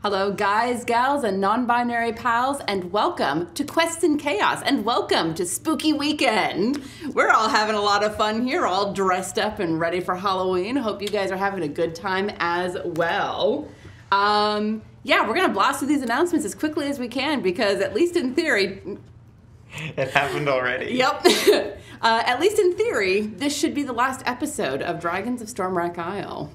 Hello, guys, gals, and non-binary pals, and welcome to Quests and Chaos, and welcome to Spooky Weekend. We're all having a lot of fun here, all dressed up and ready for Halloween. Hope you guys are having a good time as well. Yeah, we're going to blast through these announcements as quickly as we can, because at least in theory... It happened already. Yep. At least in theory, this should be the last episode of Dragons of Stormwreck Isle.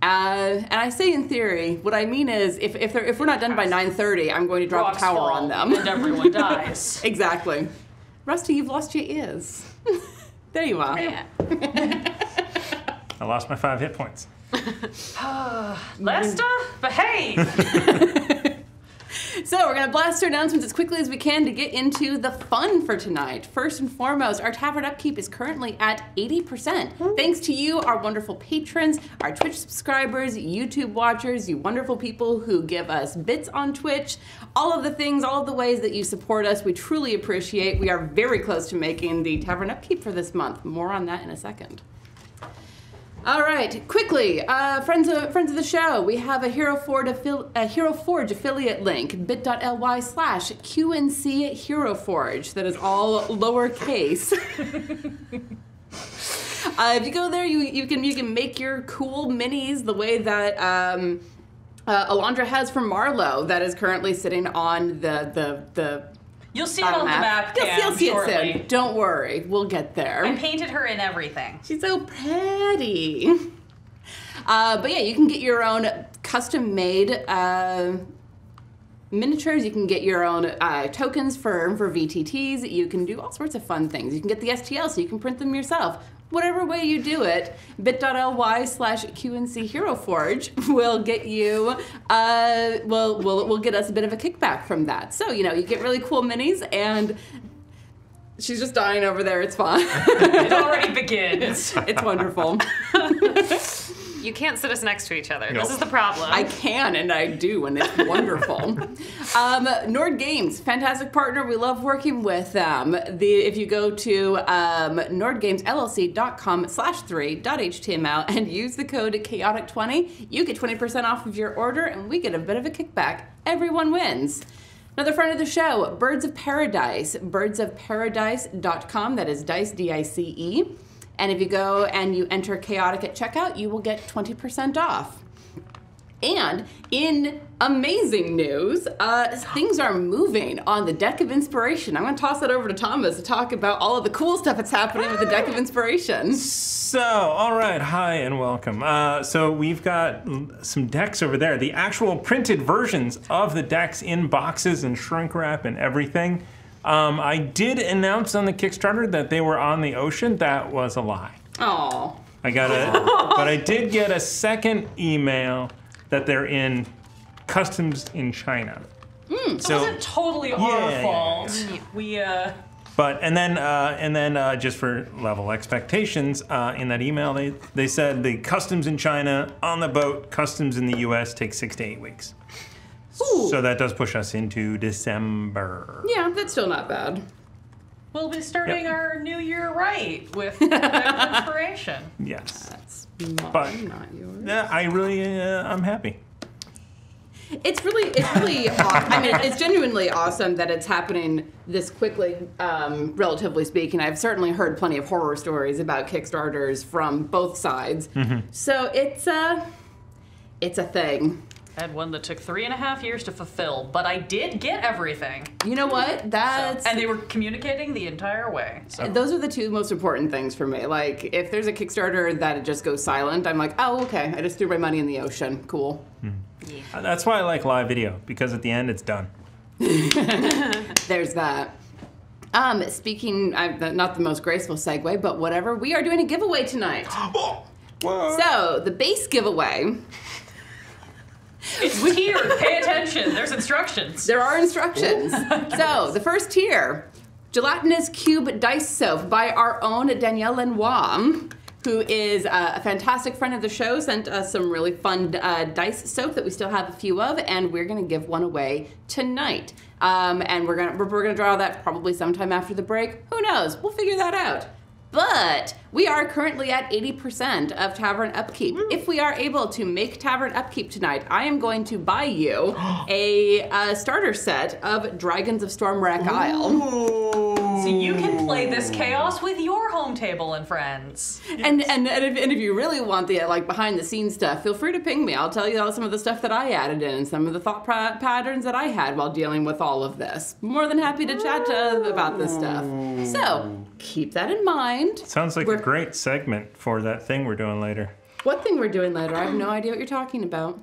And I say in theory, what I mean is, if we're not done by 9:30, I'm going to drop Rocks the power fall, on them. and everyone dies. Exactly. Rusty, you've lost your ears. There you are. Yeah. I lost my 5 hit points. Lester, behave! So we're going to blast our announcements as quickly as we can to get into the fun for tonight. First and foremost, our tavern upkeep is currently at 80%. Thanks to you, our wonderful patrons, our Twitch subscribers, YouTube watchers, you wonderful people who give us bits on Twitch, all of the things, all of the ways that you support us, we truly appreciate. We are very close to making the tavern upkeep for this month. More on that in a second. All right, quickly, friends of the show, we have a Hero Forge affiliate link, bit.ly/QNC Hero Forge. That is all lowercase. If you go there, you can make your cool minis the way that Alondra has from Marlowe, that is currently sitting on the You'll see it on the map cam You'll see shortly. it soon. Don't worry, we'll get there. I painted her in everything. She's so pretty. But yeah, you can get your own custom-made miniatures. You can get your own tokens for VTTs. You can do all sorts of fun things. You can get the STL so you can print them yourself. Whatever way you do it, bit.ly/QNC Hero Forge will get you, will get us a bit of a kickback from that. So, you get really cool minis, and she's just dying over there. It's fine. It already begins. It's wonderful. You can't sit us next to each other. No. This is the problem. I can, and I do, and it's wonderful. Nord Games, fantastic partner. We love working with them. If you go to nordgamesllc.com/3.html and use the code chaotic20, you get 20% off of your order, and we get a bit of a kickback. Everyone wins. Another friend of the show, Birds of Paradise, birdsofparadise.com. That is dice, D-I-C-E. And if you go and you enter Chaotic at checkout, you will get 20% off. And in amazing news, things are moving on the Deck of Inspiration. I'm going to toss that over to Thomas to talk about all of the cool stuff that's happening with the Deck of Inspiration. So, all right, hi and welcome. So we've got some decks over there. The actual printed versions of the decks in boxes and shrink wrap and everything. I did announce on the Kickstarter that they were on the ocean. That was a lie. Aww. But I did get a second email that they're in customs in China. So it wasn't totally our fault. Yeah. And then just for level expectations, in that email they said the customs in China on the boat, customs in the U.S. takes 6 to 8 weeks. Ooh. So that does push us into December. Yeah, that's still not bad. We'll be starting our new year right with inspiration. Yes. That's But not yours. I'm happy. It's really awesome. I mean, it's genuinely awesome that it's happening this quickly, relatively speaking. I've certainly heard plenty of horror stories about Kickstarters from both sides. Mm-hmm. So it's a thing. I had one that took 3.5 years to fulfill, but I did get everything. You know what? And they were communicating the entire way. So. Those are the two most important things for me. Like, if there's a Kickstarter that it just goes silent, I'm like, oh, okay, I just threw my money in the ocean. Cool. Yeah. That's why I like live video, because at the end it's done. There's that. Speaking, not the most graceful segue, but whatever, we are doing a giveaway tonight. So, the base giveaway... It's tiered. Pay attention. There's instructions. There are instructions. So, the first tier, Gelatinous Cube Dice Soap by our own Danielle Lenoir, who is a fantastic friend of the show, sent us some really fun dice soap that we still have a few of, and we're going to give one away tonight. And we're gonna draw that probably sometime after the break. Who knows? We'll figure that out. But we are currently at 80% of Tavern Upkeep. If we are able to make Tavern Upkeep tonight, I am going to buy you a starter set of Dragons of Stormwreck Isle. So you can play this chaos with your home table and friends. And if you really want the behind the scenes stuff, feel free to ping me. I'll tell you some of the stuff that I added in and some of the thought patterns that I had while dealing with all of this. More than happy to chat about this stuff. So keep that in mind. Sounds like a great segment for that thing we're doing later. What thing we're doing later? I have no idea what you're talking about.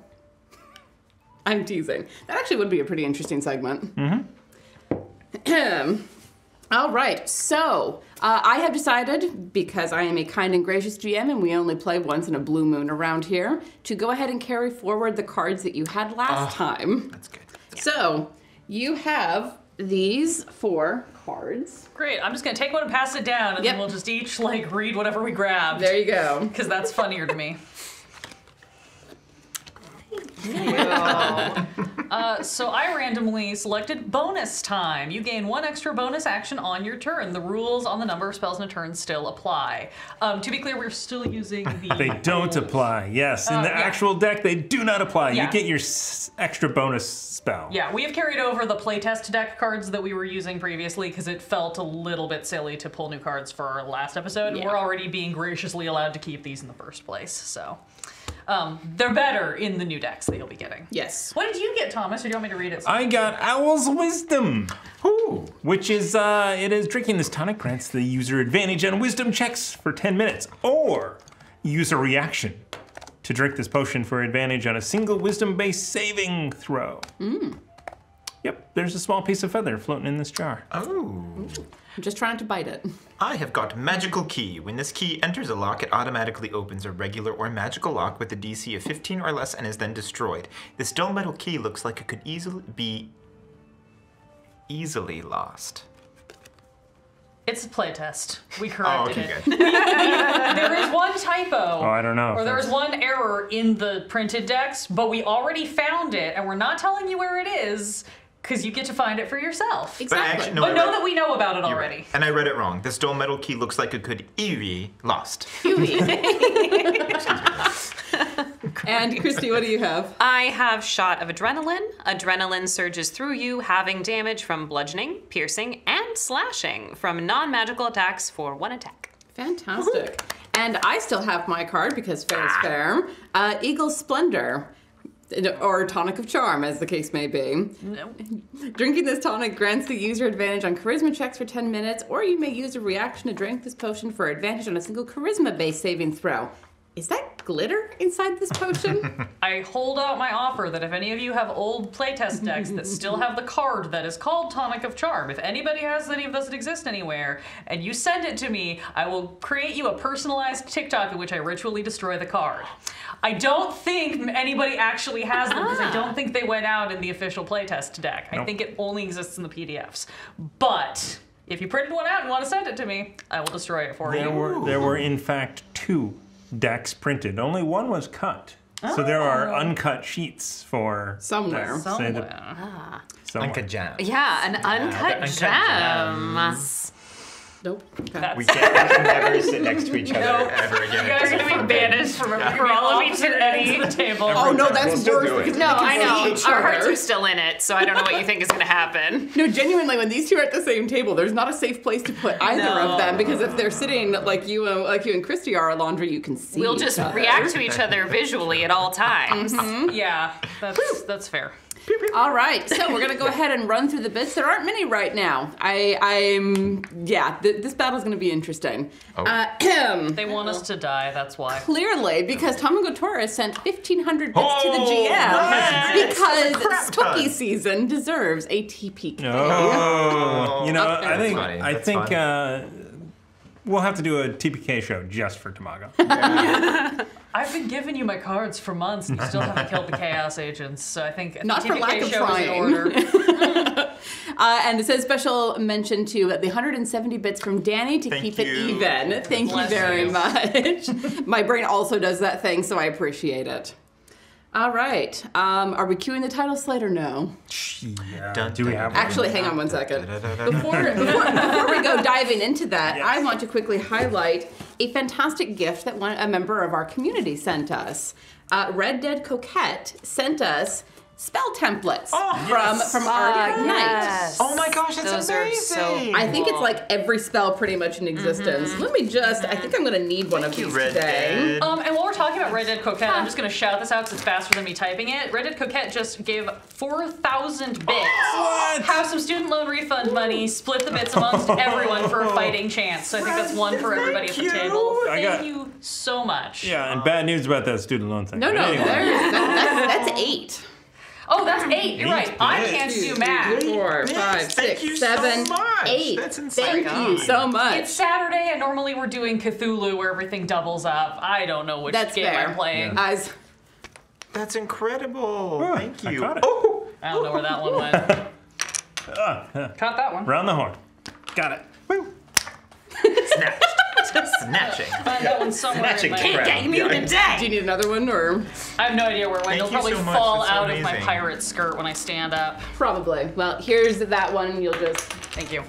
I'm teasing. That actually would be a pretty interesting segment. All right, so I have decided, because I am a kind and gracious GM and we only play once in a blue moon around here, to go ahead and carry forward the cards that you had last time. That's good. So you have these 4 cards. Great. I'm just going to take one and pass it down, and then we'll just each read whatever we grabbed. There you go. Because that's funnier to me. So I randomly selected bonus time. You gain 1 extra bonus action on your turn. The rules on the number of spells in a turn still apply. To be clear, we're still using the... They don't apply, yes. In the actual deck, they do not apply. Yeah. You get your extra bonus spell. Yeah, we have carried over the playtest deck cards that we were using previously because it felt a little bit silly to pull new cards for our last episode. Yeah. We're already being graciously allowed to keep these in the first place, so... they're better in the new decks that you'll be getting. Yes. What did you get, Thomas, or do you want me to read it? I got Owl's Wisdom, which is, drinking this tonic grants the user advantage on wisdom checks for 10 minutes, or use a reaction to drink this potion for advantage on a single wisdom-based saving throw. Yep, there's a small piece of feather floating in this jar. Oh. I'm just trying to bite it. I have got Magical Key. When this key enters a lock, it automatically opens a regular or magical lock with a DC of 15 or less and is then destroyed. This dull metal key looks like it could easily lost. It's a playtest. We corrected okay, it. good. There is one typo. Oh, I don't know. Or there is one error in the printed decks, but we already found it, and we're not telling you where it is, because you get to find it for yourself. Exactly. But know that we know about it already. Right. And I read it wrong. This dull metal key looks like it could lost. And Christy, what do you have? I have Shot of Adrenaline. Adrenaline surges through you, having damage from bludgeoning, piercing, and slashing from non-magical attacks for 1 attack. Fantastic. And I still have my card, because fair is fair. Eagle's Splendor. Or Tonic of Charm, as the case may be. No. Drinking this tonic grants the user advantage on charisma checks for 10 minutes, or you may use a reaction to drink this potion for advantage on a single charisma-based saving throw. Is that glitter inside this potion? I hold out my offer that if any of you have old playtest decks that still have the card that is called Tonic of Charm, if anybody has any of those that exist anywhere, and you send it to me, I will create you a personalized TikTok in which I ritually destroy the card. I don't think anybody actually has them because I don't think they went out in the official playtest deck. I think it only exists in the PDFs. But if you printed one out and want to send it to me, I will destroy it for you. There were in fact 2 decks printed. Only one was cut. So there are uncut sheets for Somewhere. somewhere. Uncut Jam. Yeah, an uncut gem. Nope. Okay. We can never sit next to each other ever again. You guys are going to be banished for all of eternity to the table. Oh no, that's We'll still worse. do it. Because No, we can I know. see each Our other. hearts are still in it, so I don't know what you think is going to happen. No, genuinely, when these two are at the same table, there's not a safe place to put either of them, because if they're sitting like you and Christy are, Alondra, you can see. We'll just each other. react to each other visually at all times. Yeah, that's fair. All right, so we're gonna go ahead and run through the bits. There aren't many right now. This battle's gonna be interesting. They want us to die, that's why. Clearly, because Tomago Torres sent 1,500 bits to the GM nice. because Crap Spooky ton. season deserves a TPK. Oh, you know, I think funny. I That's think fun. we'll have to do a TPK show just for Tamago. I've been giving you my cards for months and you still haven't killed the Chaos Agents, so I think Not the for TPK lack of show is in trying. order. And it says special mention to the 170 bits from Danny to Thank keep you. it even. Thank you Bless very you. much. My brain also does that thing, so I appreciate it. All right. Are we cueing the title slate or no? Yeah. Do we have one? Actually, hang on one second. Before we go diving into that, Yes. I want to quickly highlight a fantastic gift that a member of our community sent us. Red Dead Coquette sent us spell templates from Arctic Knight. Yes. Oh my gosh, that's Those amazing. are so I think it's like every spell pretty much in existence. Let me just, I think I'm gonna need one of these Red today. Dead. And while we're talking about Red Dead Coquette, I'm just going to shout this out because it's faster than me typing it. Red Dead Coquette just gave 4,000 bits. What? Have some student loan refund money, split the bits amongst everyone for a fighting chance. So I think that's one for everybody at the Thank you. table. I Thank got- you so much. Yeah, and bad news about that student loan thing. No, But no, anyway. that's 8. Oh, that's 8. You're right. I bits. can't do math. 4, 5, thank 6, you so 7, much. 8. That's insane. Thank you so much. It's Saturday, and normally we're doing Cthulhu where everything doubles up. I don't know which That's game fair. I'm playing. Guys, That's incredible. Oh, Thank I you. caught it. Oh, I don't know where that one went. Caught that one. Round the horn. Got it. Woo. snatched. Snatching. Find that one somewhere in Snatching my... crap. Yeah. do you need another one or? I have no idea where it went. Thank It'll you probably so much. fall That's so out of my amazing. pirate skirt when I stand up. Probably. Well, here's that one. You'll just. Thank you.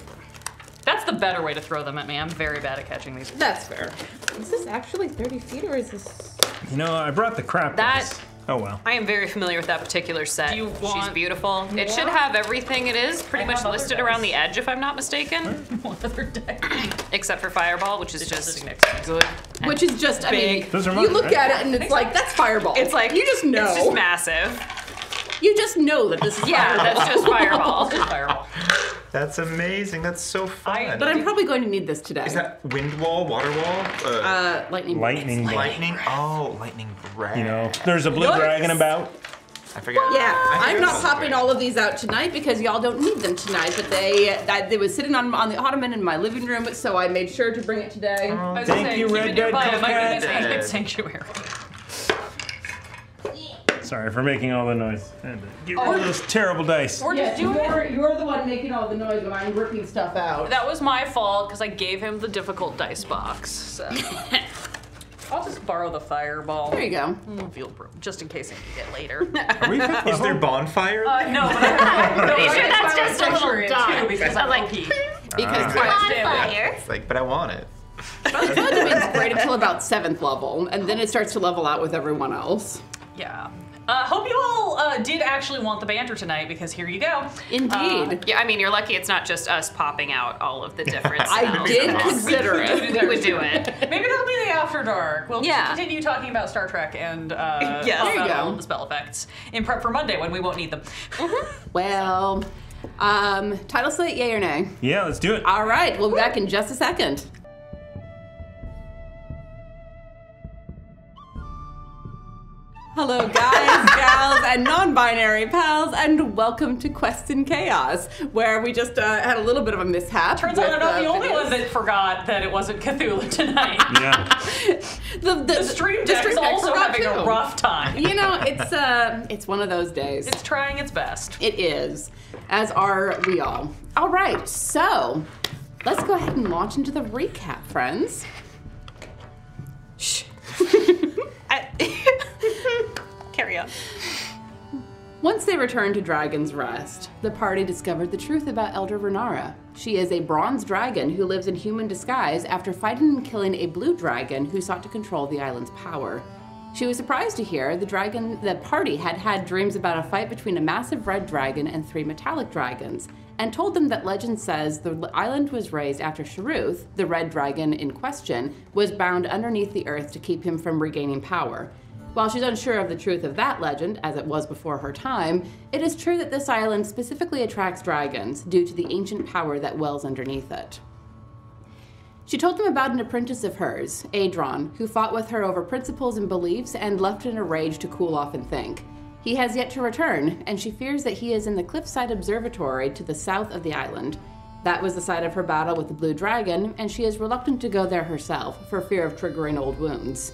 That's the better way to throw them at me. I'm very bad at catching these. That's fair. Is this actually 30 feet or is this? You know, I brought the crap That- dice. Oh well. I am very familiar with that particular set. Do you She's want beautiful. It should more? have everything it is pretty I much have other listed dice. around the edge, if I'm not mistaken. One other day. Except for Fireball, which is It's just sitting next to me. good. Which is just, I mean, Big. Those are you mine, look right? at it and it's like, that's Fireball. It's like you just know. It's just massive. You just know that this is Yeah, Fireball. that's just Fireball. Just fireball. That's amazing. That's so fun. But I'm probably going to need this today. Is that wind wall, water wall, lightning? Lightning. lightning? Oh, lightning breath. You know, there's a blue Yikes. dragon about. I forgot. Yeah, I I'm forgot not about the popping dragon. all of these out tonight because y'all don't need them tonight. But they was sitting on the ottoman in my living room, so I made sure to bring it today. I was Thank gonna say, you, keep Red it nearby. Dead It might be Coquette. this epic sanctuary. Sorry for making all the noise. And get rid of those terrible dice. We're just doing it. You're the one making all the noise when I'm ripping stuff out. That was my fault because I gave him the difficult dice box. So. I'll just borrow the fireball. There you go. Field broom, just in case I need it later. Are we fifth Is there level? bonfire? No, but I Pretty sure that's just a little sanctuary dot. too because I'm like, OP. Because It's like, but I want it. it's great until about 7th level, and then it starts to level out with everyone else. Yeah. Hope you all did actually want the banter tonight because here you go. Indeed. Yeah, I mean, you're lucky it's not just us popping out all of the different I spells. did consider it. We would do it. Maybe that'll be the After Dark. We'll Yeah. continue talking about Star Trek and Yes. all There you about all go. of the spell effects in prep for Monday when we won't need them. Well, title slate, yay or nay? Yeah, let's do it. All right, we'll be back in just a second. Hello, guys, gals, and non-binary pals, and welcome to Quest in Chaos, where we just had a little bit of a mishap. Turns out I'm not the only videos. one that forgot that it wasn't Cthulhu tonight. Yeah. The stream deck is also forgot having a too. rough time. You know, it's one of those days. It's trying its best. It is, as are we all. All right, so let's go ahead and launch into the recap, friends. Shh. Carry on. Once they returned to Dragon's Rest, the party discovered the truth about Elder Renara. She is a bronze dragon who lives in human disguise after fighting and killing a blue dragon who sought to control the island's power. She was surprised to hear the party had had dreams about a fight between a massive red dragon and 3 metallic dragons, and told them that legend says the island was raised after Sharuth, the red dragon in question, was bound underneath the earth to keep him from regaining power. While she's unsure of the truth of that legend, as it was before her time, it is true that this island specifically attracts dragons due to the ancient power that wells underneath it. She told them about an apprentice of hers, Adron, who fought with her over principles and beliefs and left in a rage to cool off and think. He has yet to return, and she fears that he is in the cliffside observatory to the south of the island. That was the site of her battle with the blue dragon, and she is reluctant to go there herself for fear of triggering old wounds.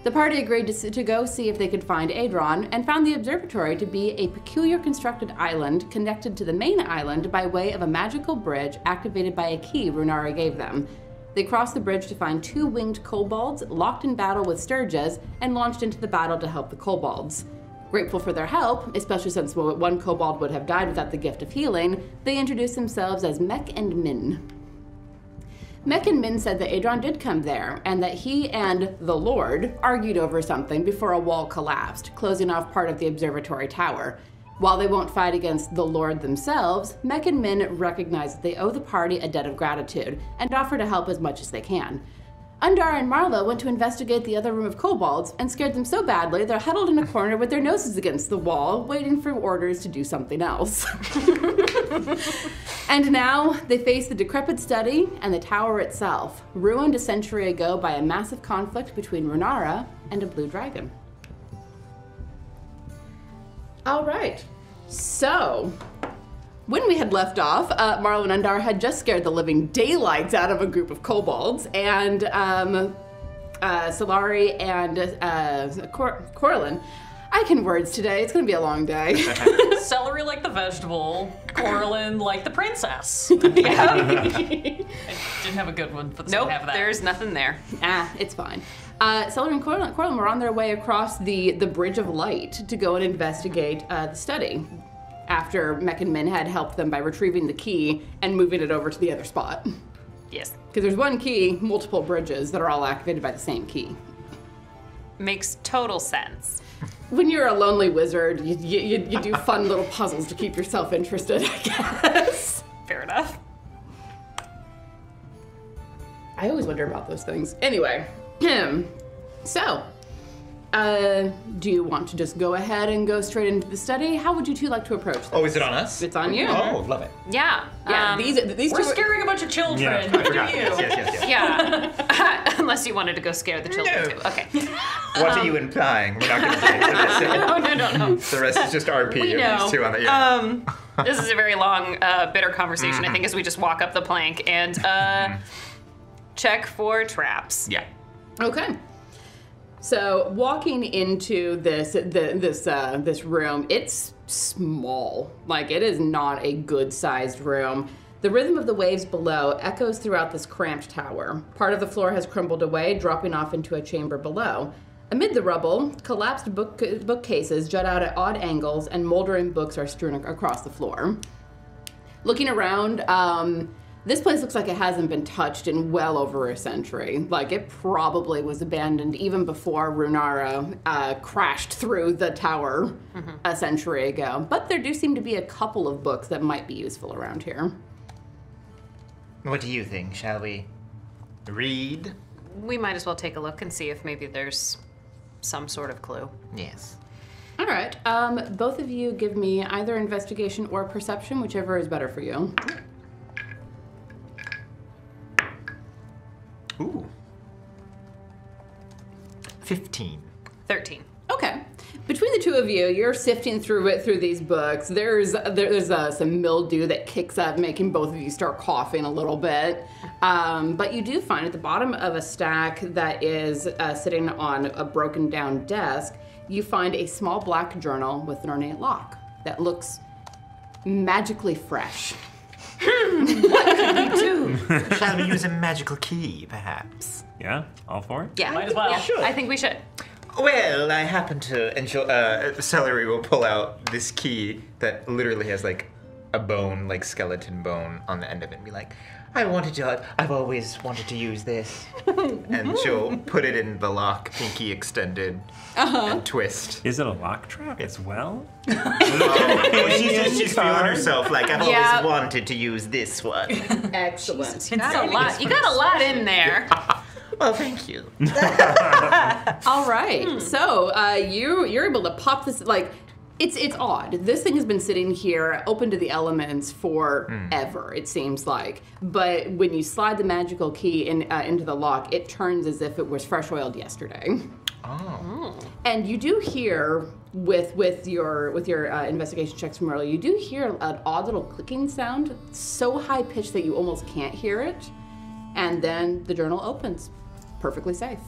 The party agreed to go see if they could find Adron, and found the observatory to be a peculiar constructed island connected to the main island by way of a magical bridge activated by a key Runara gave them. They crossed the bridge to find 2 winged kobolds locked in battle with Sturges and launched into the battle to help the kobolds. Grateful for their help, especially since one kobold would have died without the gift of healing, they introduced themselves as Mech and Min. Mech and Min said that Adron did come there, and that he and the Lord argued over something before a wall collapsed, closing off part of the observatory tower. While they won't fight against the Lord themselves, Mech and Min recognize that they owe the party a debt of gratitude, and offer to help as much as they can. Undar and Marla went to investigate the other room of kobolds, and scared them so badly they're huddled in a corner with their noses against the wall, waiting for orders to do something else. And now they face the decrepit study and the tower itself, ruined a century ago by a massive conflict between Runara and a blue dragon. All right, so when we had left off, Marla and Undar had just scared the living daylights out of a group of kobolds, and Solari and Coralynn. I can words today. It's going to be a long day. Celery like the vegetable, Coralynn like the princess. Yeah. I didn't have a good one for the second half of that. There's nothing there. It's fine. Celery and Coralynn were on their way across the Bridge of Light to go and investigate the study, after Mech and Min had helped them by retrieving the key and moving it over to the other spot. Yes. Because there's one key, multiple bridges that are all activated by the same key. Makes total sense. When you're a lonely wizard, you do fun little puzzles to keep yourself interested, I guess. Fair enough. I always wonder about those things. Anyway, so, do you want to just go ahead and go straight into the study? How would you two like to approach this? Oh, is it on us? It's on you. Oh, love it. Yeah. Yeah, these We're two scaring a bunch of children. Yeah, What I do forgot. you? Yes. Yeah. Unless you wanted to go scare the children No. too. Okay. What are you implying? We're not going to say it. No. The rest is just RP We of know. these two on it. This is a very long, bitter conversation, I think, as we just walk up the plank and check for traps. Yeah. Okay. So walking into this room, it's small. Like, it is not a good-sized room. The rhythm of the waves below echoes throughout this cramped tower. Part of the floor has crumbled away, dropping off into a chamber below. Amid the rubble, collapsed bookcases jut out at odd angles, and moldering books are strewn across the floor. Looking around, this place looks like it hasn't been touched in well over a century. Like, it probably was abandoned even before Runara crashed through the tower a century ago. But there do seem to be a couple of books that might be useful around here. What do you think? Shall we read? We might as well take a look and see if maybe there's some sort of clue. Yes. All right, both of you give me either investigation or perception, whichever is better for you. Ooh. 15. 13. Okay. Between the two of you, you're sifting through these books. There's some mildew that kicks up, making both of you start coughing a little bit. But you do find at the bottom of a stack that is sitting on a broken down desk, you find a small black journal with an ornate lock that looks magically fresh. Shall we use a magical key, perhaps? Yeah, all for it? Yeah. Might as well. Yeah, Sure. I think we should. Well, I happen to, and Celery will pull out this key that literally has like a bone, like skeleton bone on the end of it, and be like, I've always wanted to use this. And she'll put it in the lock, pinky extended, and twist. Is it a lock trap as well? She's feeling herself like, I've always wanted to use this one. Excellent. You got a lot in there. Well, thank you. All right. So you're able to pop this, like, it's odd. This thing has been sitting here open to the elements forever, it seems like. But when you slide the magical key into the lock, it turns as if it was fresh oiled yesterday. Oh. And you do hear with your investigation checks from earlier, you do hear an odd little clicking sound, so high pitched that you almost can't hear it. And then the journal opens, perfectly safe.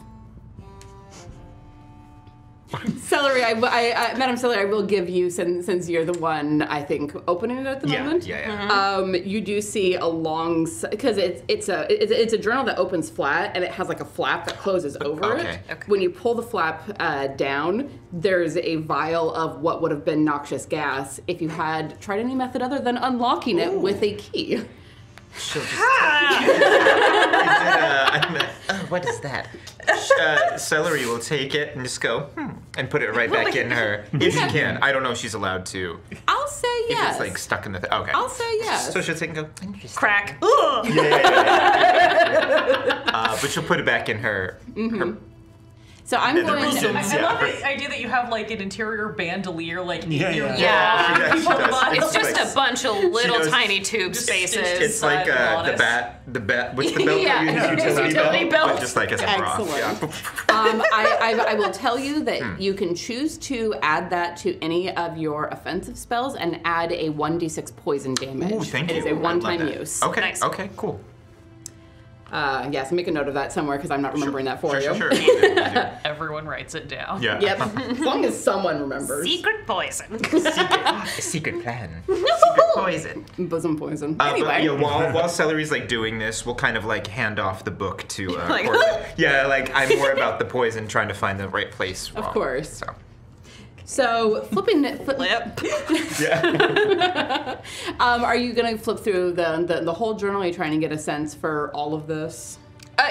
Celery, Madam Celery, I will give you, since you're the one, I think, opening it at the moment. Yeah. You do see a long, because it's a journal that opens flat, and it has like a flap that closes over it. Okay. When you pull the flap down, there's a vial of what would have been noxious gas if you had tried any method other than unlocking it with a key. She'll just what is that? Celery will take it and just go, and put it right back in her. If she can. I don't know if she's allowed to. I'll say yes. If it's like stuck in the okay. I'll say yes. So she'll take and go, interesting. Crack. But she'll put it back in her. her So I'm going to. I love the idea that you have like an interior bandolier, like in your Yeah. She does. It's just a bunch of little tiny tube spaces. It's like the bat. What's the belt? Yeah, utility belt. But just like as a bra. Excellent. Yeah. I will tell you that you can choose to add that to any of your offensive spells and add a 1d6 poison damage. Ooh, thank you. It is a I love one-time that. use. Okay. Nice. Okay. Cool. Yes, make a note of that somewhere because I'm not remembering that for you. Sure. Everyone writes it down. Yeah. Yep. As long as someone remembers. Secret poison. Secret plan. Secret poison. Bosom poison. But, Anyway. yeah, while Celery's like doing this, we'll kind of like hand off the book to Like, Coralynn. Yeah, like I'm more about the poison, trying to find the right place. Of course. So. So flipping it. Flip. Yeah. Are you going to flip through the whole journal? Are you trying to get a sense for all of this?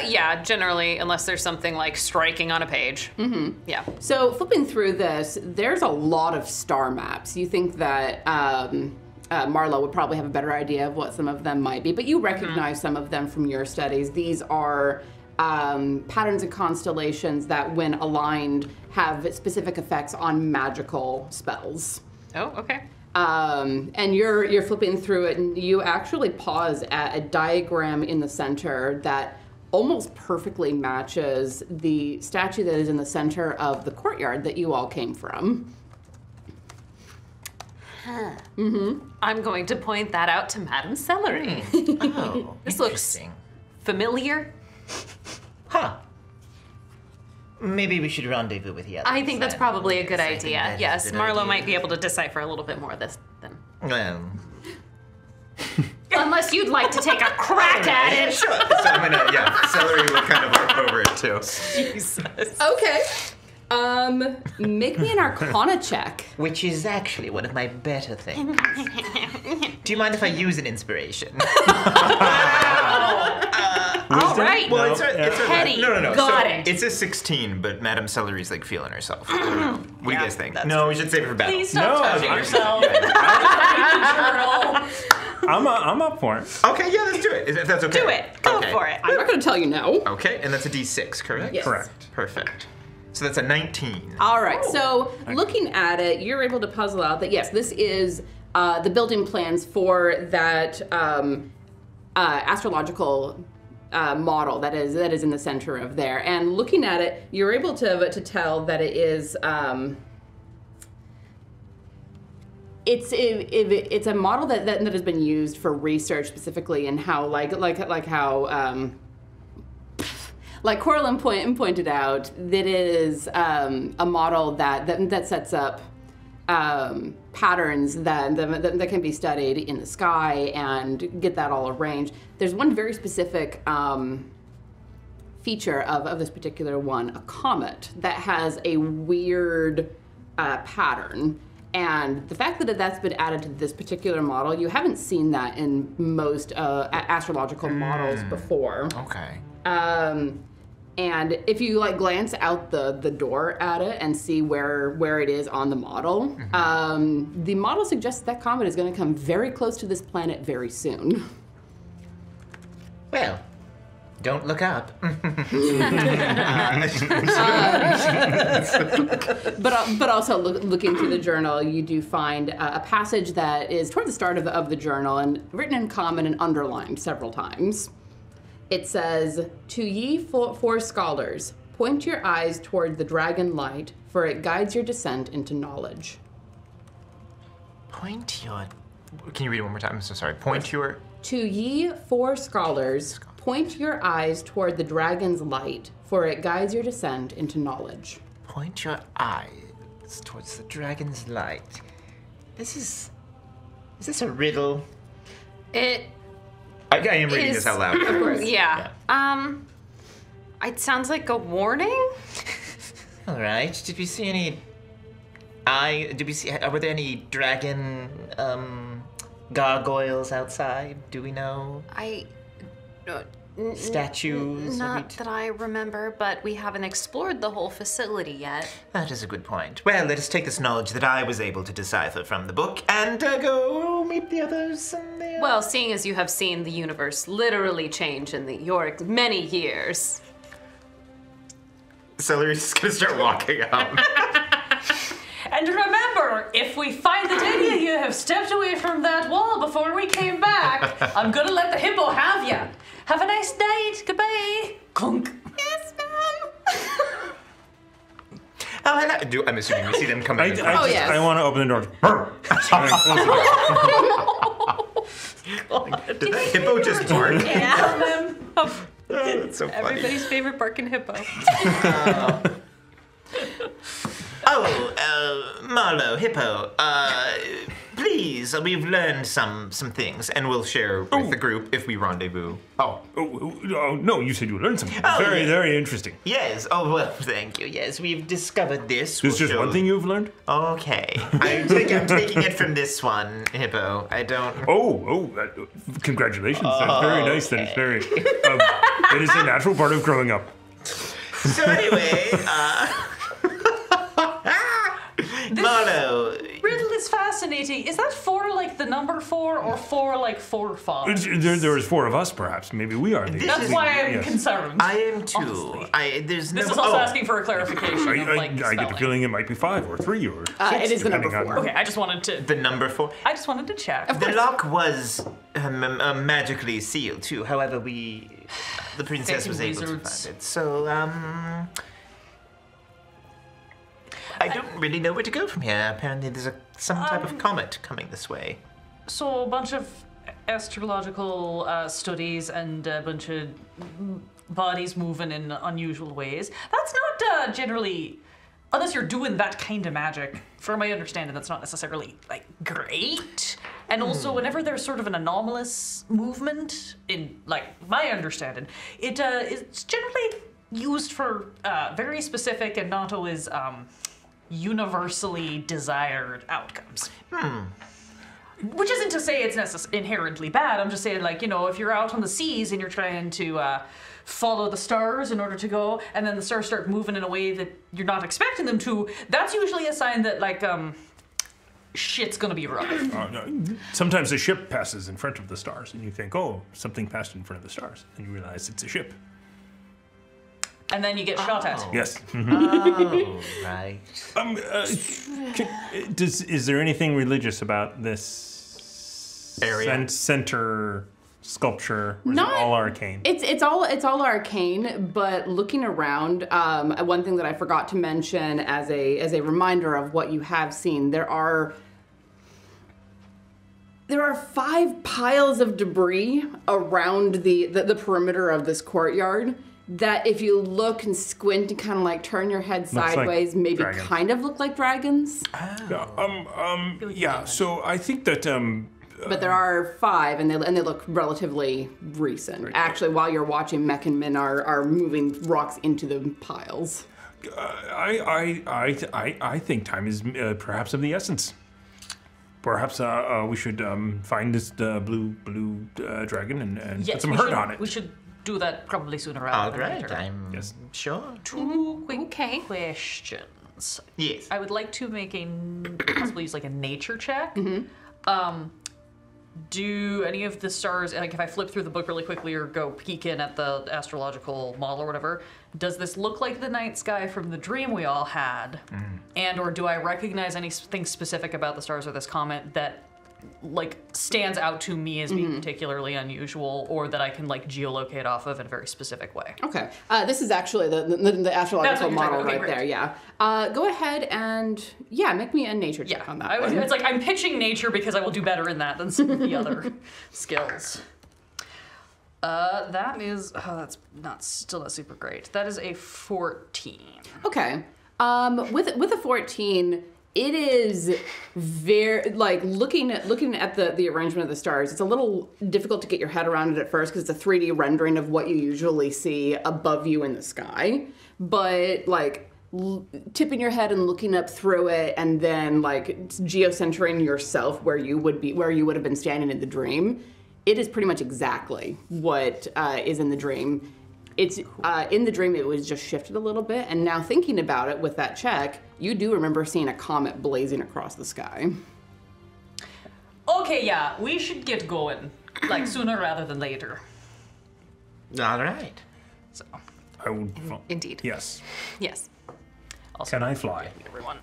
Yeah, generally, unless there's something like striking on a page. Mm-hmm. Yeah. So flipping through this, there's a lot of star maps. You think that Marlo would probably have a better idea of what some of them might be, but you recognize some of them from your studies. These are patterns and constellations that, when aligned, have specific effects on magical spells. Oh, okay. And you're flipping through it, and you actually pause at a diagram in the center that almost perfectly matches the statue that is in the center of the courtyard that you all came from. I'm going to point that out to Madam Celery. Oh, This looks familiar. Huh. Maybe we should rendezvous with the others. I think that's probably a good I think idea. that is Yes, a good Marlo idea. might be able to decipher a little bit more of this than. Well, Unless you'd like to take a crack at it. so I'm gonna, Celery will kind of look over it too. Jesus. Okay. Make me an Arcana check. Which is actually one of my better things. Do you mind if I use an inspiration? All right. Well, it's Petty. No. Got So it. it's a 16, but Madame Celery's like feeling herself. I don't know. What do you guys think? that's No, we should save it for battle. Please stop No, touching I'm- yourself. I'm up for it. Okay, yeah, let's do it. If that's okay. Do it. Go Okay. for it. I'm not going to tell you no. Okay, and that's a D6, correct? Yes. Correct. Perfect. So that's a 19. All right. So looking at it, you're able to puzzle out that yes, this is the building plans for that astrological model that is in the center of there. And looking at it, you're able to tell that it is. It's a model that has been used for research specifically, and how like how. Like Coralynn pointed out, that is a model that sets up patterns that can be studied in the sky and get that all arranged. There's one very specific feature of this particular one, a comet, that has a weird pattern. And the fact that that's been added to this particular model, you haven't seen that in most astrological models before. Okay. And if you like glance out the door at it and see where it is on the model, the model suggests that comet is going to come very close to this planet very soon. Well, don't look up. But also looking through the journal, you do find a passage that is toward the start of the journal and written in common and underlined several times. It says, "To ye four scholars, point your eyes toward the dragon light, for it guides your descent into knowledge." Point your... Can you read it one more time? I'm so sorry. Point your... "To ye four scholars, point your eyes toward the dragon's light, for it guides your descent into knowledge." Point your eyes towards the dragon's light. Is this a riddle? It I am reading this out loud. Of course, yeah. It sounds like a warning. All right. Did we see any? Were there any dragon gargoyles outside? Do we know? Statues? Not that I remember, but we haven't explored the whole facility yet. That is a good point. Well, let us take this knowledge that I was able to decipher from the book and go meet the others. Well, seeing as you have seen the universe literally change in your many years. Celery's just gonna start walking up. And remember, if we find that any of you have stepped away from that wall before we came back, I'm gonna let the hippo have you. Have a nice night. Goodbye. Clunk. Yes, ma'am. Oh, hello. I'm assuming we see them coming. yes. I want to open the door. Did the hippo just bark? Yeah. That's so funny. Everybody's favorite barking hippo. Marlo, Hippo, please, we've learned some things, and we'll share with the group if we rendezvous. Oh, no, you said you learned something. Very, yes. very interesting. Yes, well, thank you. Yes, we've discovered this. There's just one thing you've learned? Okay. I'm taking it from this one, Hippo. I don't... Congratulations. That's very nice. That is very... it is a natural part of growing up. So anyway, Marlo... Riddle is fascinating. Is that 4 like the number 4 or 4 like 4 fonts? There's 4 of us, perhaps. Maybe we are. That's why I'm concerned. I am too. Honestly. This is also asking for a clarification of like I get the feeling it might be 5 or 3 or 6. It is the number 4. Okay, I just wanted to. The number 4? I just wanted to check. The lock was magically sealed too. However, the princess was able to find it. So, I don't really know where to go from here. Apparently, there's some type of comet coming this way. So a bunch of astrological studies and a bunch of bodies moving in unusual ways. That's not generally, unless you're doing that kind of magic. From my understanding, that's not necessarily like great. And also, whenever there's sort of an anomalous movement, in like my understanding, it's generally used for very specific and not always universally desired outcomes. Which isn't to say it's inherently bad. I'm just saying, like, you know, if you're out on the seas and you're trying to follow the stars in order to go, and then the stars start moving in a way that you're not expecting them to, that's usually a sign that, like, shit's gonna be rough. Sometimes a ship passes in front of the stars, and you think, oh, something passed in front of the stars, and you realize it's a ship. And then you get shot at. Yes. Oh, right. Is there anything religious about this area center sculpture? Or is it all arcane? It's all arcane. But looking around, one thing that I forgot to mention as a reminder of what you have seen, there are 5 piles of debris around the perimeter of this courtyard. That if you look and squint and kind of like turn your head sideways, like maybe dragons. Kind of look like dragons. Yeah. So I think that. But there are 5, and they look relatively recent. Actually, while you're watching, Mech and Min are moving rocks into the piles. I think time is perhaps of the essence. Perhaps we should find this blue dragon and put some hurt on it. We should do that probably sooner rather than later. I'm sure. 2 quick questions. Yes. I would like to make possibly use like a nature check. Do any of the stars, like if I flip through the book really quickly or go peek in at the astrological model or whatever, does this look like the night sky from the dream we all had? And or do I recognize anything specific about the stars or this comet that like stands out to me as being particularly unusual, or that I can like geolocate off of in a very specific way? Okay, this is actually the astrological model right there. Yeah. Go ahead and make me a nature check on that. It's like I'm pitching nature because I will do better in that than some of the other skills. That is that's still not super great. That is a 14. Okay. With a 14, it is very looking at the arrangement of the stars. It's a little difficult to get your head around it at first because it's a 3D rendering of what you usually see above you in the sky. But tipping your head and looking up through it, and then geocentering yourself where you would have been standing in the dream, it is pretty much exactly what is in the dream. It's in the dream it was just shifted a little bit, and now thinking about it with that check, you do remember seeing a comet blazing across the sky. Okay, yeah, we should get going, sooner rather than later. All right. So, I would. Indeed. Yes. Yes. also, Can I fly? everyone.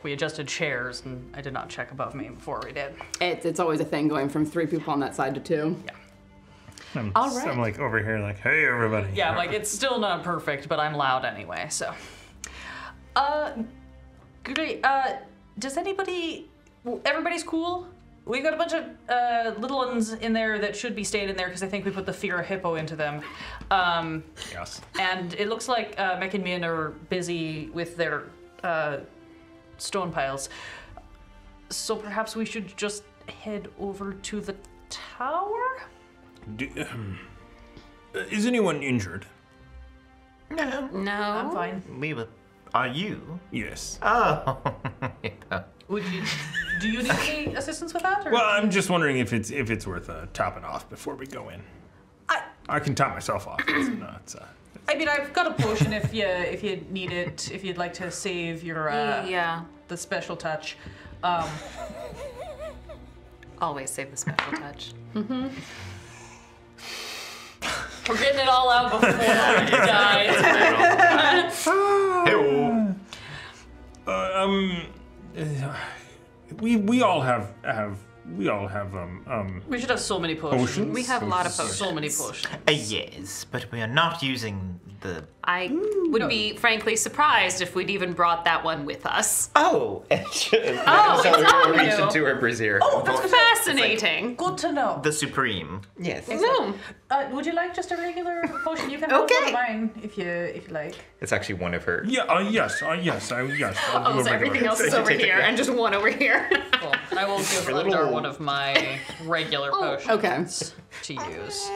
We adjusted chairs, and I did not check above me before we did. It's always a thing going from 3 people on that side to 2. Yeah. All right. I'm over here hey, everybody. Yeah, it's still not perfect, but I'm loud anyway, so. Great. Does everybody's cool? We got a bunch of little ones in there that should be staying in there because I think we put the fear of hippo into them. Yes. And it looks like Mech and Min are busy with their stone piles. So perhaps we should just head over to the tower? Is anyone injured? No. No. I'm fine. Are you? Yes. Oh. Yeah. Do you need any assistance with that? Or? Well, I'm just wondering if it's worth topping off before we go in. I can top myself off. I mean, I've got a potion if you need it, if you'd like to save your the special touch. Always save the special touch. Mm-hmm. We're getting it all out before you die. We all have We should have so many potions. Potions? We have a lot of potions. So many potions. Yes, but we are not using the... I would be frankly surprised if we'd even brought that one with us. Oh! it's on reach you. into her brassiere. Oh, that's Fascinating. good to know. The Supreme. Yes. No. Would you like just a regular potion? You can Okay. have one of mine if you like. It's actually one of her. Yeah. Yes. I'll do Oh, a so regular. everything else is over here and just one over here. Well, I will give Undar one of my regular potions to use.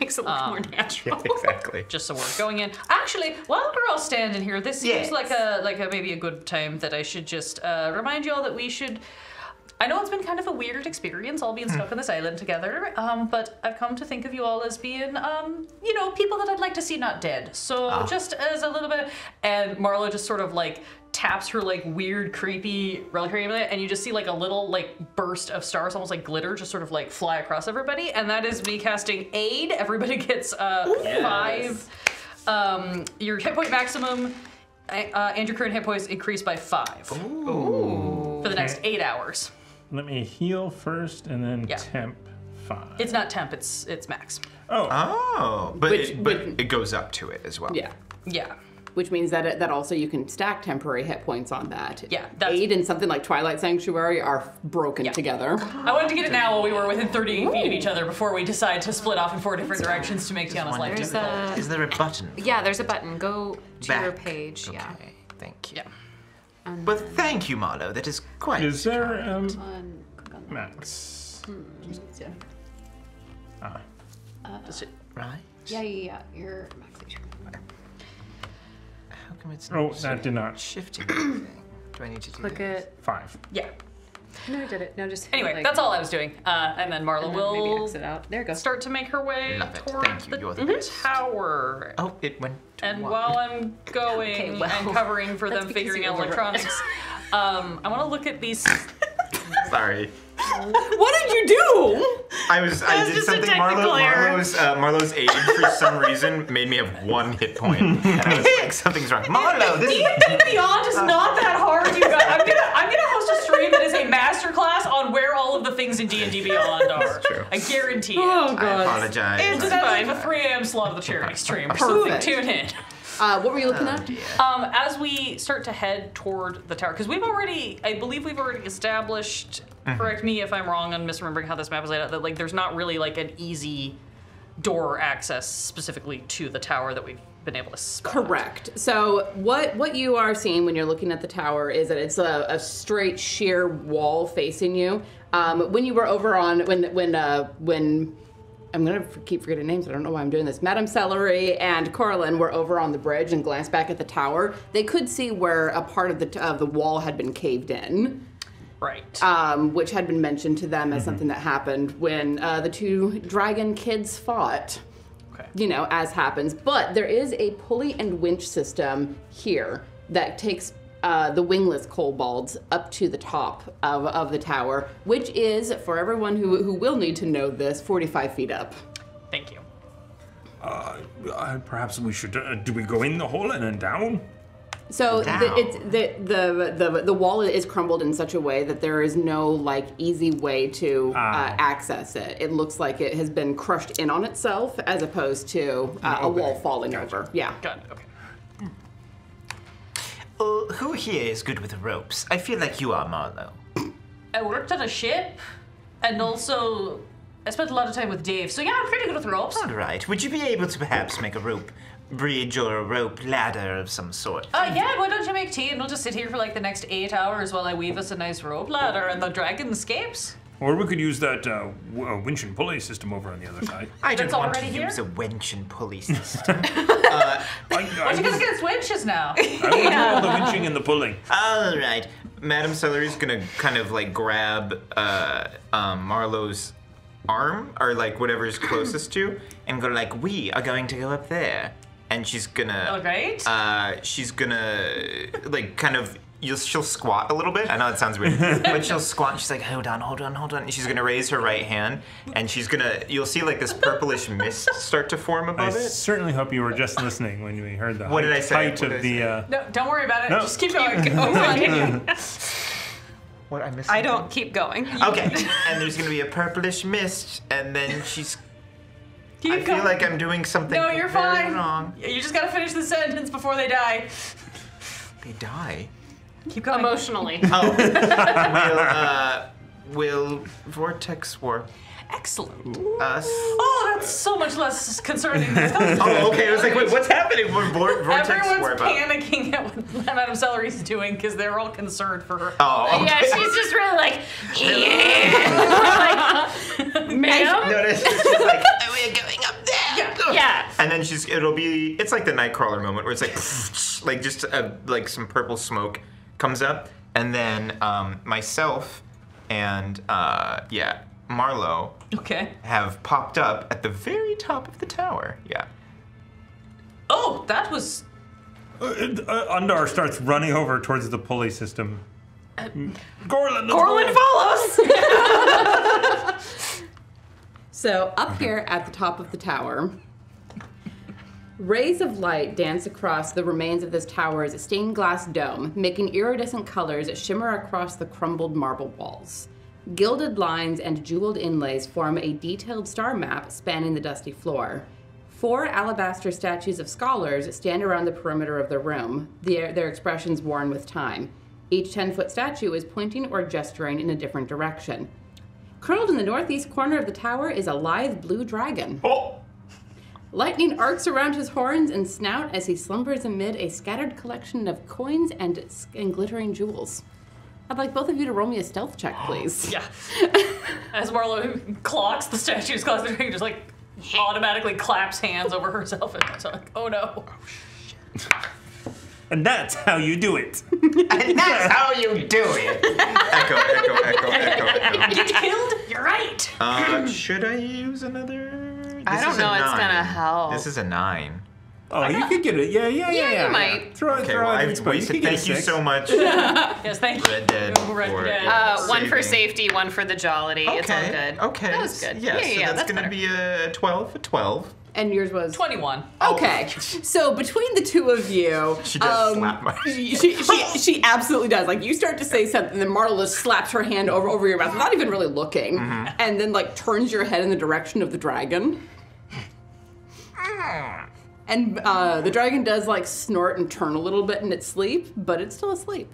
Makes it look more natural. Yeah, exactly. Just so we're going in. Actually, while we're all standing here, this seems Yes. like a maybe a good time that I should just remind you all that we should. I know it's been kind of a weird experience, all being stuck on this island together, but I've come to think of you all as being, people that I'd like to see not dead. So just as a little bit, and Marlo just sort of taps her weird, creepy reliquary amulet, and you just see a little burst of stars, almost like glitter, just sort of fly across everybody, and that is me casting Aid. Everybody gets 5. Your hit point maximum and your current hit points increase by 5 Ooh. for the next 8 hours. Let me heal first and then temp 5. It's not temp, it's max. Oh, but it goes up to it as well. Yeah. Yeah. Which means that also you can stack temporary hit points on that. Yeah, Aid and something like Twilight Sanctuary are broken together. I wanted to get it now while we were within 30 feet of each other before we decide to split off in 4 different directions to make Tiana's life There's difficult. Is there a button? Yeah, there's a button. Go to your Back. page. Okay, Yeah. thank you. Yeah. But thank you, Marlo. That is quite... Is there max? Right? Yeah. Your max HP. How come it's Oh, that did not. shifting anything? Do I need to do Click that? it. 5. Yeah. No, I did it. No, just Anyway, that's all I was doing. And then Marla And then maybe will exit out. There it goes. start to make her way Love it. toward Thank you. You're the the best. tower. Oh, it went to And 1. while I'm going Okay, well, and covering for that's them because figuring you out overrode it. electronics, I want to look at these. Sorry. What did you do? I did just a something. technical error. Marlo's aid for some reason made me have 1 hit point, and I was like, something's wrong. Marlo, this is... D&D Beyond is not that hard, you guys. I'm gonna host a stream that is a masterclass on where all of the things in D&D Beyond are. That's true. I guarantee it. Oh, I God. apologize. It's at the 3 a.m. slot of the charity stream. So Perfect. tune in. What were you looking at? As we start to head toward the tower, because I believe we've already established, correct me if I'm wrong on misremembering how this map is laid out, that there's not really an easy door access specifically to the tower that we've been able to spot. Correct. So what you are seeing when you're looking at the tower is that it's a straight sheer wall facing you. When you were over on when I'm gonna keep forgetting names. I don't know why I'm doing this. Madame Celery and Coralynn were over on the bridge and glanced back at the tower. They could see where a part of the wall had been caved in. Right. Which had been mentioned to them as something that happened when the two dragon kids fought. Okay. You know, as happens. But there is a pulley and winch system here that takes the wingless kobolds up to the top of the tower, which is, for everyone who will need to know this, 45 feet up. Thank you. Perhaps we should. Do we go in the hole and then down? So the wall is crumbled in such a way that there is no like easy way to access it. It looks like it has been crushed in on itself as opposed to a wall falling over. Yeah. Got it. Okay. Who here is good with ropes? I feel like you are, Marlowe. I worked on a ship, and also I spent a lot of time with Dave, so yeah, I'm pretty good with ropes. All right. Would you be able to perhaps make a rope bridge or a rope ladder of some sort? Yeah, why don't you make tea and we'll just sit here for like the next 8 hours while I weave us a nice rope ladder and the dragon escapes? Or we could use that winch and pulley system over on the other side. I don't That's want to already here? use a wench and pulley system. What you guys against winches now? I will do all the winching and the pulling. All right. Madame Celery's gonna kind of like grab Marlowe's arm or like whatever's closest to and go like, we are going to go up there. And she's gonna... All right. She's gonna like kind of... She'll squat a little bit. I know it sounds weird, but she'll squat. And she's like, hold on. And she's gonna raise her right hand, and she's gonna. You'll see like this purplish mist start to form I above it. certainly hope you were just listening when we heard the What did I say? height What of did I the. No, don't worry about it. No. Just keep going. What I missed? I don't keep going. Okay, and there's gonna be a purplish mist, and then she's. Keep I feel going. like I'm doing something. No, you're very fine. wrong. You just gotta finish the sentence before they die. They die. Keep going. Emotionally. Oh, will Vortex Warp Excellent. us? Oh, that's so much less concerning. Oh, okay. I was like, wait, what's happening? Vortex Everyone's Warp up. panicking at what Madame Celery's doing because they're all concerned for her. Oh, okay. Yeah, she's just really like, ma'am? Notice she's like, oh, we're going up there. Yeah. And then it's like the Nightcrawler moment where it's like, like just like some purple smoke comes up, and then myself and Marlowe Okay. have popped up at the very top of the tower. Yeah. Oh, that was. Undar starts running over towards the pulley system. Coralynn, let's Coralynn go. follows. So up here at the top of the tower, rays of light dance across the remains of this tower's stained glass dome, making iridescent colors shimmer across the crumbled marble walls. Gilded lines and jeweled inlays form a detailed star map spanning the dusty floor. 4 alabaster statues of scholars stand around the perimeter of the room, their expressions worn with time. Each 10-foot statue is pointing or gesturing in a different direction. Curled in the northeast corner of the tower is a lithe blue dragon. Oh. Lightning arcs around his horns and snout as he slumbers amid a scattered collection of coins and glittering jewels. I'd like both of you to roll me a stealth check, please. Yeah. As Marlowe clocks the statue's clocks, the dragon just like automatically claps hands over herself and it's like, oh no. And that's how you do it. And that's how you do it. Echo. Get killed? You're right. Should I use another? I don't know, it's gonna help. This is a 9. Oh, you could get it. Yeah. you might. Throw Okay, it well, in I've its place. wasted. You could get Thank you a 6. so much. Yes, thank you. Red Dead. Red for Dead. One for saving. safety, one for the jollity. It's all good. Okay. That was good. Yeah, so Yeah, that's gonna better. be a 12 for 12. And yours was? 21. Okay, so between the two of you, She does slap my- she absolutely does. Like, you start to say something, then Marla just slaps her hand over your mouth, not even really looking, and then like turns your head in the direction of the dragon. And the dragon does like snort and turn a little bit in its sleep, but it's still asleep.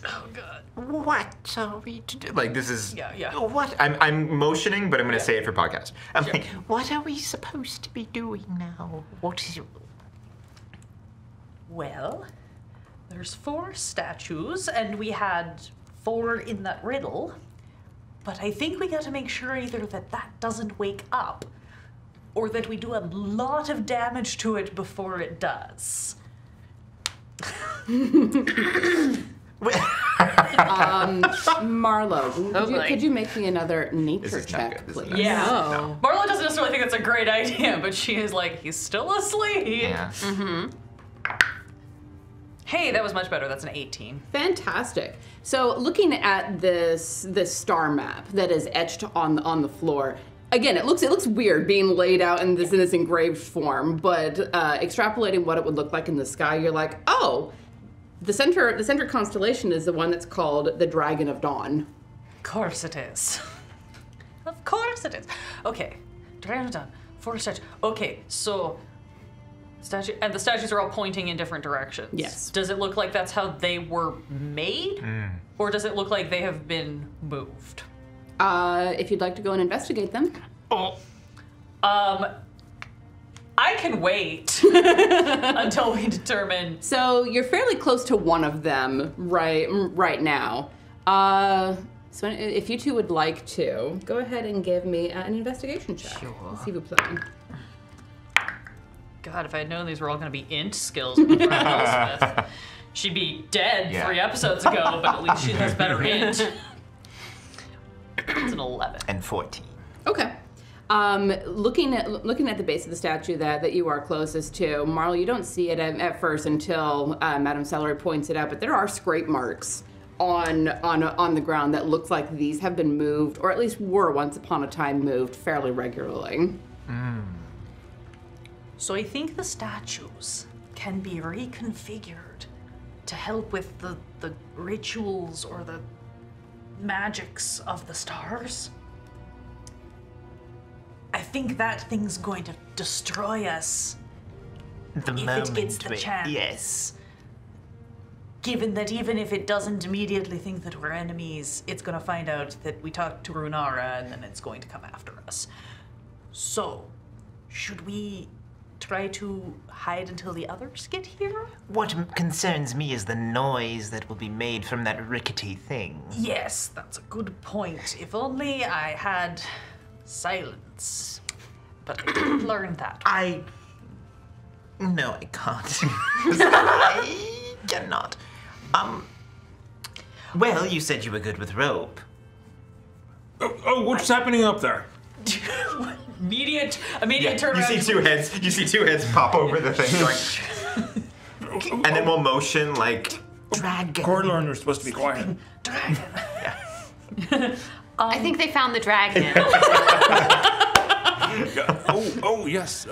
Oh god. what are we to do? Like, this is... Yeah. What? I'm motioning, but I'm going to say it for podcast. I'm like, what are we supposed to be doing now? What is... Well, there's 4 statues, and we had 4 in that riddle. But I think we gotta make sure either that doesn't wake up, or that we do a lot of damage to it before it does. Marlo, could you make me another nature check, please? Yeah. Oh. Marla doesn't necessarily think that's a great idea, but she is like, he's still asleep. Yeah. Hey, that was much better. That's an 18. Fantastic. So looking at this star map that is etched on the floor, again, it looks weird being laid out in this engraved form, but extrapolating what it would look like in the sky, you're like, oh, the center constellation is the one that's called the Dragon of Dawn. Of course it is. Of course it is. Okay, Dragon of Dawn, 4 statues. Okay, so the statues are all pointing in different directions. Yes. Does it look like that's how they were made, or does it look like they have been moved? If you'd like to go and investigate them. I can wait until we determine. So you're fairly close to one of them right now. So if you two would like to, go ahead and give me an investigation check. Sure. Let's see who's playing. God, if I had known these were all going to be int skills with Elspeth, she'd be dead 3 episodes ago, but at least she has better int. It's an 11. And 14. Okay. Looking at the base of the statue that you are closest to, Marla, you don't see it at first until Madame Celery points it out, but there are scrape marks on the ground that looks like these have been moved, or at least were once upon a time moved fairly regularly. So I think the statues can be reconfigured to help with the rituals or the magics of the stars. I think that thing's going to destroy us if it gets the chance. Yes. Given that even if it doesn't immediately think that we're enemies, it's going to find out that we talked to Runara and then it's going to come after us. So, should we try to hide until the others get here? What concerns me is the noise that will be made from that rickety thing. Yes, that's a good point. If only I had silence. But I didn't learn that. No, I can't. I cannot. Well, you said you were good with rope. Oh, what's happening up there? Immediate turnaround. You see two heads pop over the thing, going, and then we'll motion like dragon. Coralynn, you're supposed to be quiet. Dragon. I think they found the dragon. Yes.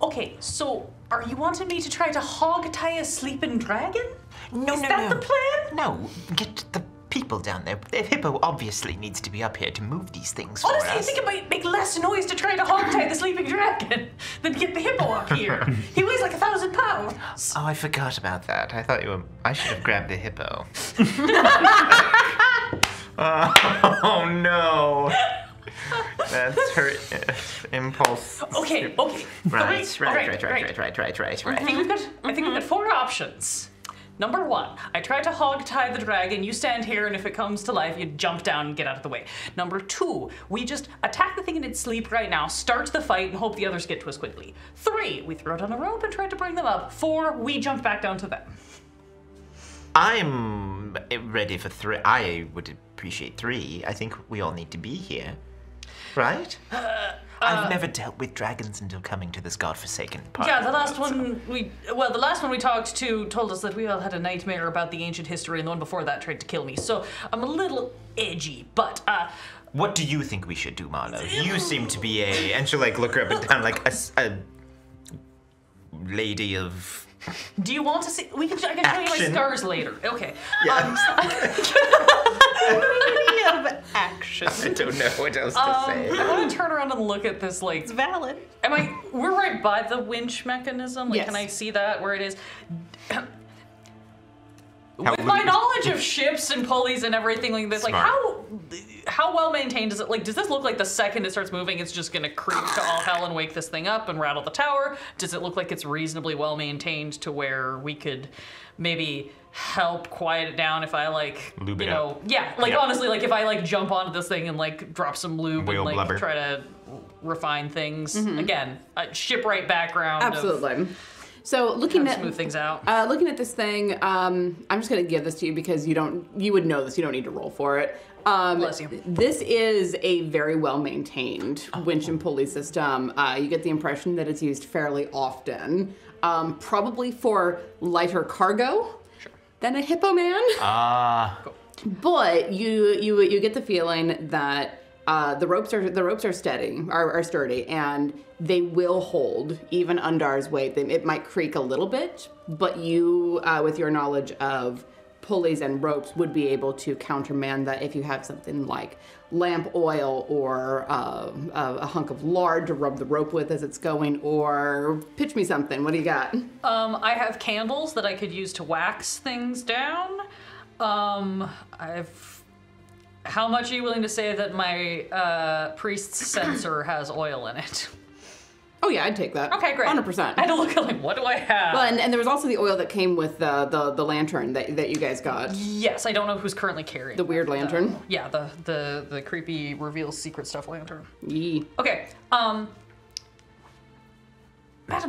Okay, so are you wanting me to try to hog tie a sleeping dragon? No, Is that the plan? No, get the people down there. The hippo obviously needs to be up here to move these things for Honestly, us. I think it might make less noise to try to hog tie the sleeping dragon than get the hippo up here. He weighs like 1,000 pounds. Oh, I forgot about that. I should have grabbed the hippo. Oh no. That's her impulse. Okay. Right. I think we've got 4 options. Number 1, I try to hog tie the dragon, you stand here, and if it comes to life, you jump down and get out of the way. Number 2, we just attack the thing in its sleep right now, start the fight, and hope the others get to us quickly. 3, we throw down a rope and try to bring them up. 4, we jump back down to them. I'm ready for 3. I would appreciate 3. I think we all need to be here. Right? I've never dealt with dragons until coming to this godforsaken part. Yeah, the last one we talked to told us that we all had a nightmare about the ancient history, and the one before that tried to kill me. So I'm a little edgy, but what do you think we should do, Marlo? You seem to be and she'll like look her up and down like a lady of. Do you want to see? I can show you my scars later. Okay. Yeah. Of action. I don't know what else to say. I want to turn around and look at this, like... It's valid. We're right by the winch mechanism? Like, Yes. Can I see that, where it is? With my knowledge of ships and pulleys and everything like this, like how well maintained is it? Like, does this look like the second it starts moving, it's just gonna creep to all hell and wake this thing up and rattle the tower? Does it look like it's reasonably well maintained to where we could maybe help quiet it down if I like, lube you it know, up. yeah, like honestly, like if I like jump onto this thing and like drop some lube Whale and like blubber. try to refine things again, a shipwright background. Absolutely. So looking How to at smooth things out. looking at this thing, I'm just gonna give this to you because you would know this. You don't need to roll for it. Bless you. This is a very well maintained winch and pulley system. You get the impression that it's used fairly often, probably for lighter cargo than a hippo man. But you get the feeling that the ropes are sturdy, and they will hold even Undar's weight. It might creak a little bit, but you, with your knowledge of pulleys and ropes, would be able to countermand that if you have something like lamp oil or a hunk of lard to rub the rope with as it's going, or pitch me something. What do you got? I have candles that I could use to wax things down. How much are you willing to say that my priest's censer has oil in it? Oh yeah, I'd take that. Okay, great. 100%. I had to look at like, what do I have? Well, and there was also the oil that came with the lantern that you guys got. Yes, I don't know who's currently carrying The weird lantern. Yeah, the creepy reveals secret stuff lantern. Yee. Okay, Madam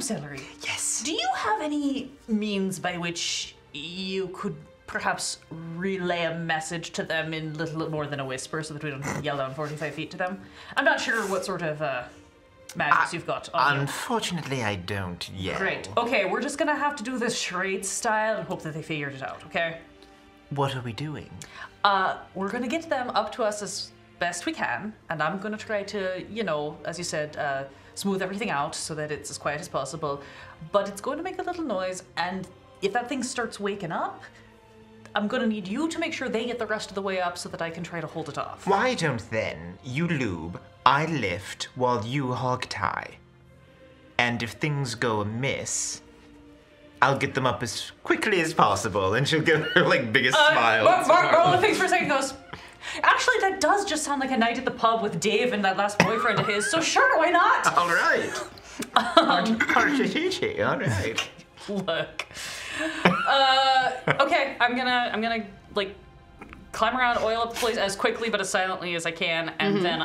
Celery. Yes. Do you have any means by which you could perhaps relay a message to them in little more than a whisper so that we don't yell down 45 feet to them? I'm not sure what sort of magics you've got on you. Unfortunately, I don't yet. Great. Okay, we're just gonna have to do this charade style and hope that they figured it out, okay? What are we doing? We're gonna get them up to us as best we can, and I'm gonna try to, you know, as you said, smooth everything out so that it's as quiet as possible. But it's going to make a little noise, and if that thing starts waking up, I'm gonna need you to make sure they get the rest of the way up so that I can try to hold it off. Why don't then you lube, I lift, while you hog tie? And if things go amiss, I'll get them up as quickly as possible. And she'll give her like biggest smile. Marla thinks for a second, goes, actually, that does just sound like a night at the pub with Dave and that last boyfriend of his, so sure, why not? All right. Archie, all right. Look. Okay, I'm gonna like climb around, oil up the place as quickly but as silently as I can, and then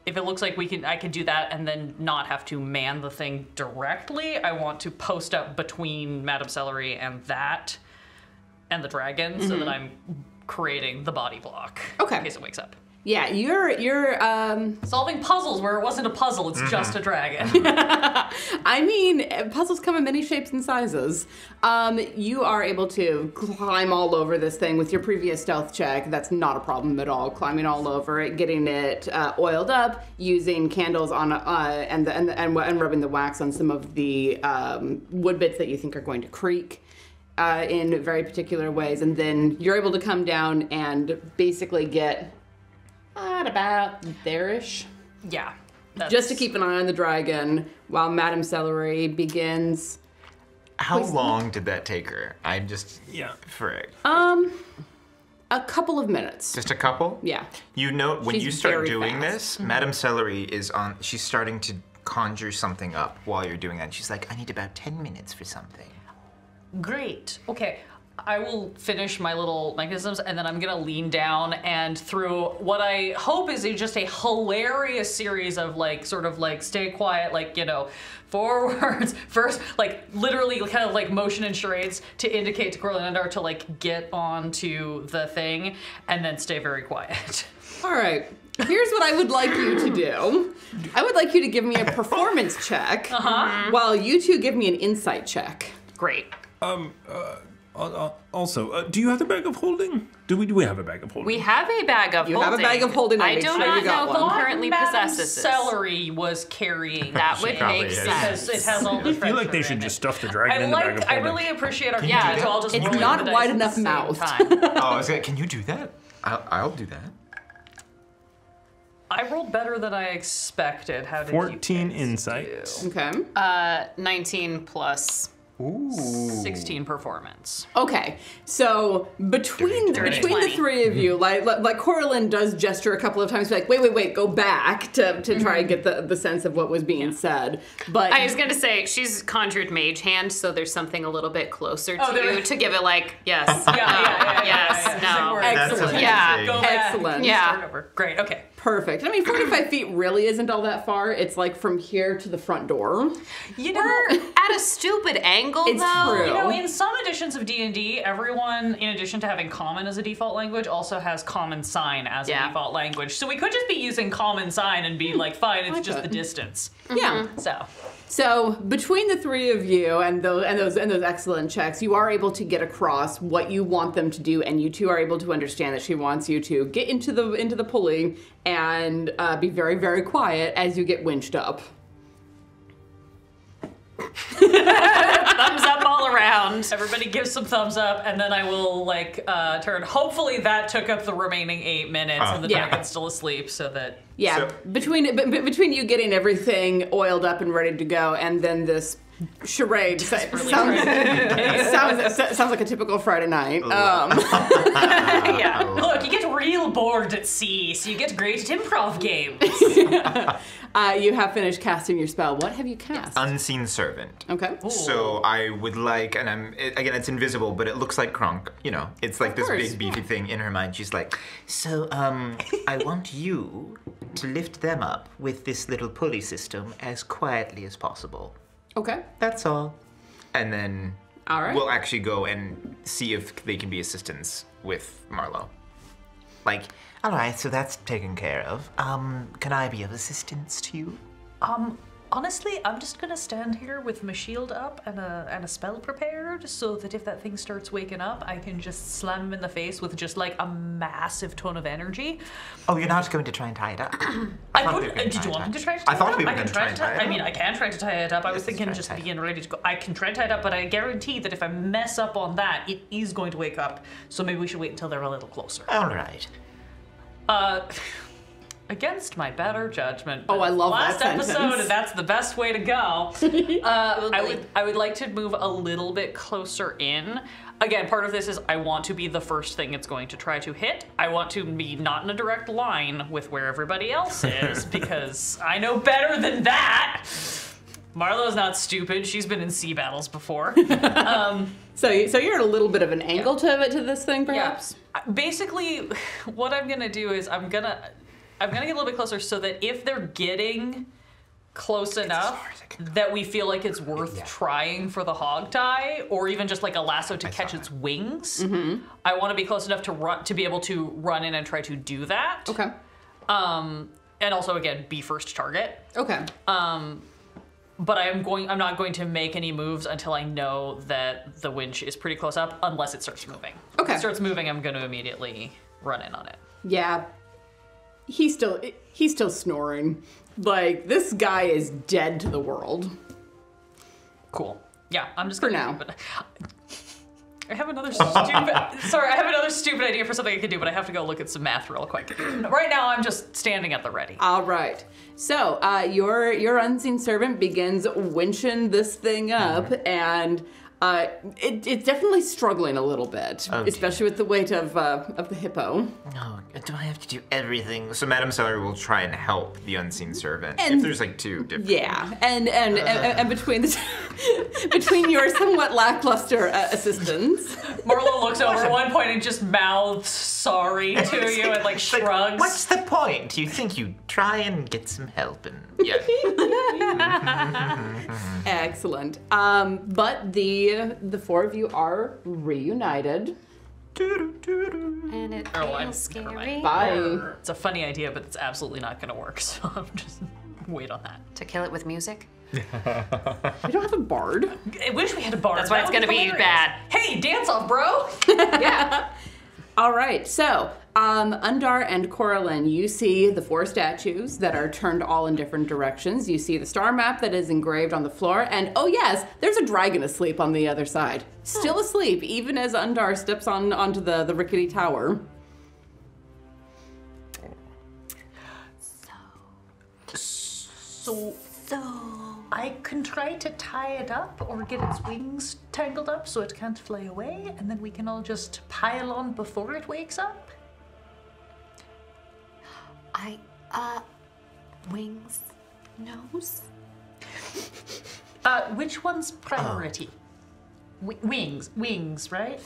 if it looks like I can do that and then not have to man the thing directly, I want to post up between Madam Celery and the dragon so that I'm creating the body block. Okay. In case it wakes up. Yeah, you're Solving puzzles where it wasn't a puzzle, it's just a dragon. I mean, puzzles come in many shapes and sizes. You are able to climb all over this thing with your previous stealth check. That's not a problem at all. Climbing all over it, getting it oiled up, using candles on and rubbing the wax on some of the wood bits that you think are going to creak in very particular ways, and then you're able to come down and basically get at about there-ish. Yeah. Just to keep an eye on the dragon while Madam Celery begins. How long did that take her? I'm just frick. A couple of minutes. Just a couple? Yeah. You know, when She's you start very doing fast. this, Madam Celery is on. She's starting to conjure something up while you're doing that. And she's like, I need about 10 minutes for something. Great. Okay. I will finish my little mechanisms and then I'm gonna lean down and through what I hope is just a hilarious series of like sort of like stay quiet, like, you know, forwards first, like literally kind of like motion and charades to indicate to Coralynn Elmray to like get onto the thing and then stay very quiet. All right. Here's what I would like you to do. I would like you to give me a performance check while you two give me an insight check. Great. Also, do you have the bag of holding? Do we have a bag of holding? We have a bag of holding. You have a bag of holding. I Make do sure not you got know who one. currently possesses this. Celery was carrying That would probably make is. because sense. it has all the I feel like they treasure should in just it. stuff the dragon in the bag of I holding. really appreciate our Yeah, so I'll just it's roll not the dice wide at enough the same mouth. time. Oh, I was like, can you do that? I'll do that. I rolled better than I expected. How did 14 you guys insight. do? Okay. 19 plus Ooh. 16 performance. Okay, so between the 20. three of you, like Coralynn does gesture a couple of times, like wait, go back to try and get the sense of what was being said. But I was gonna say she's conjured mage hand, so there's something a little bit closer to there- you to give it like yes, Yeah. no. That's Excellent. amazing. Yeah. Go back. Excellent. Yeah. Start over. Great. Okay. perfect. I mean, 45 feet really isn't all that far. It's like from here to the front door. You know, We're at a stupid angle, It's though. true. You know, in some editions of D&D, everyone, in addition to having common as a default language, also has common sign as a default language. So we could just be using common sign and be like, fine, it's just the distance. Yeah. So between the three of you and those excellent checks, you are able to get across what you want them to do, and you two are able to understand that she wants you to get into the pulley and be very, very quiet as you get winched up. Thumbs up all around. Everybody gives some thumbs up, and then I will turn. Hopefully that took up the remaining 8 minutes, and the dragon's still asleep, so that. Yeah, So- between you getting everything oiled up and ready to go, and then this charade sounds like a typical Friday night. Yeah. Look, you get real bored at sea, so you get great at improv games. You have finished casting your spell. What have you cast? Unseen servant. Okay. So I would like, and it's invisible, but it looks like Kronk. You know, it's like Of this course, big beefy thing in her mind. She's like, so I want you to lift them up with this little pulley system as quietly as possible. Okay. That's all. And then All right. we'll actually go and see if they can be assistants with Marlowe. Like, all right, so that's taken care of. Can I be of assistance to you? Honestly, I'm just gonna stand here with my shield up and a spell prepared, so that if that thing starts waking up, I can just slam him in the face with just like a massive ton of energy. Oh, you're not going to try and tie it up? Did you want me to try to tie it up? I thought we were going to try and tie it up. I mean, I can try to tie it up. I was Let's thinking try just to tie it. being ready to go. I can try to tie it up, but I guarantee that if I mess up on that, it is going to wake up. So maybe we should wait until they're a little closer. All right. Against my better judgment. Oh, I love last that episode, sentence. and that's the best way to go. I would like to move a little bit closer in. Again, part of this is I want to be the first thing it's going to try to hit. I want to be not in a direct line with where everybody else is, because I know better than that. Marlowe's not stupid. She's been in sea battles before. So you're at a little bit of an angle to this thing, perhaps? Yeah. Basically, what I'm gonna do is I'm gonna get a little bit closer so that if they're getting close enough that we feel like it's worth trying for the hog tie, or even just like a lasso to catch its wings, I want to be close enough to be able to run in and try to do that. Okay. And also again be first target. Okay. But I'm not going to make any moves until I know that the winch is pretty close up, unless it starts moving. Okay. If it starts moving, I'm going to immediately run in on it. Yeah. He's still snoring. Like, this guy is dead to the world. Cool. Yeah, I'm just For gonna now. But I have another stupid idea for something I could do, but I have to go look at some math real quick. Right now, I'm just standing at the ready. All right. So, your unseen servant begins winching this thing up, and it's definitely struggling a little bit, especially with the weight of the hippo. Oh, do I have to do everything? So Madame Celery will try and help the unseen servant. And- if there's like two different. Yeah, and between between your somewhat lackluster assistants. Marlowe looks over at one point and just mouths sorry to you and like It's like, shrugs. what's the point? You think you try and get some help and yeah. Excellent. But the four of you are reunited. And it Oh, I'm- feels never scary. mind. Bye. It's a funny idea, but it's absolutely not going to work. So I'm just wait on that. To kill it with music? We don't have a bard. I wish we had a bar. That's why it's gonna be bad. Hey, dance off, bro. All right, so Undar and Coralynn, you see the four statues that are turned all in different directions. You see the star map that is engraved on the floor, and oh yes, there's a dragon asleep on the other side. Still asleep, even as Undar steps onto the rickety tower. So So, I can try to tie it up or get its wings tangled up so it can't fly away, and then we can all just pile on before it wakes up. Wings, nose. Which one's priority? Wings, right?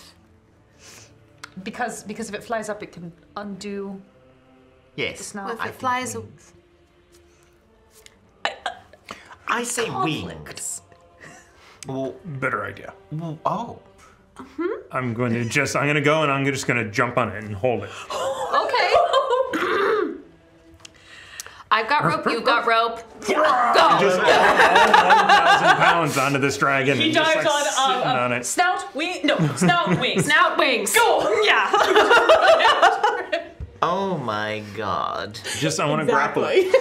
Because if it flies up, it can undo the Yes. snout. If it flies, I say wings. Well, Better idea. oh. I'm going to go and I'm just going to jump on it and hold it. Okay. I've got rope, you've got rope. Just all 1,000 pounds onto this dragon. He and just, dives like, sitting on on it. snout wings. Snout wings. Go! Yeah. Oh my god. I want to grapple it.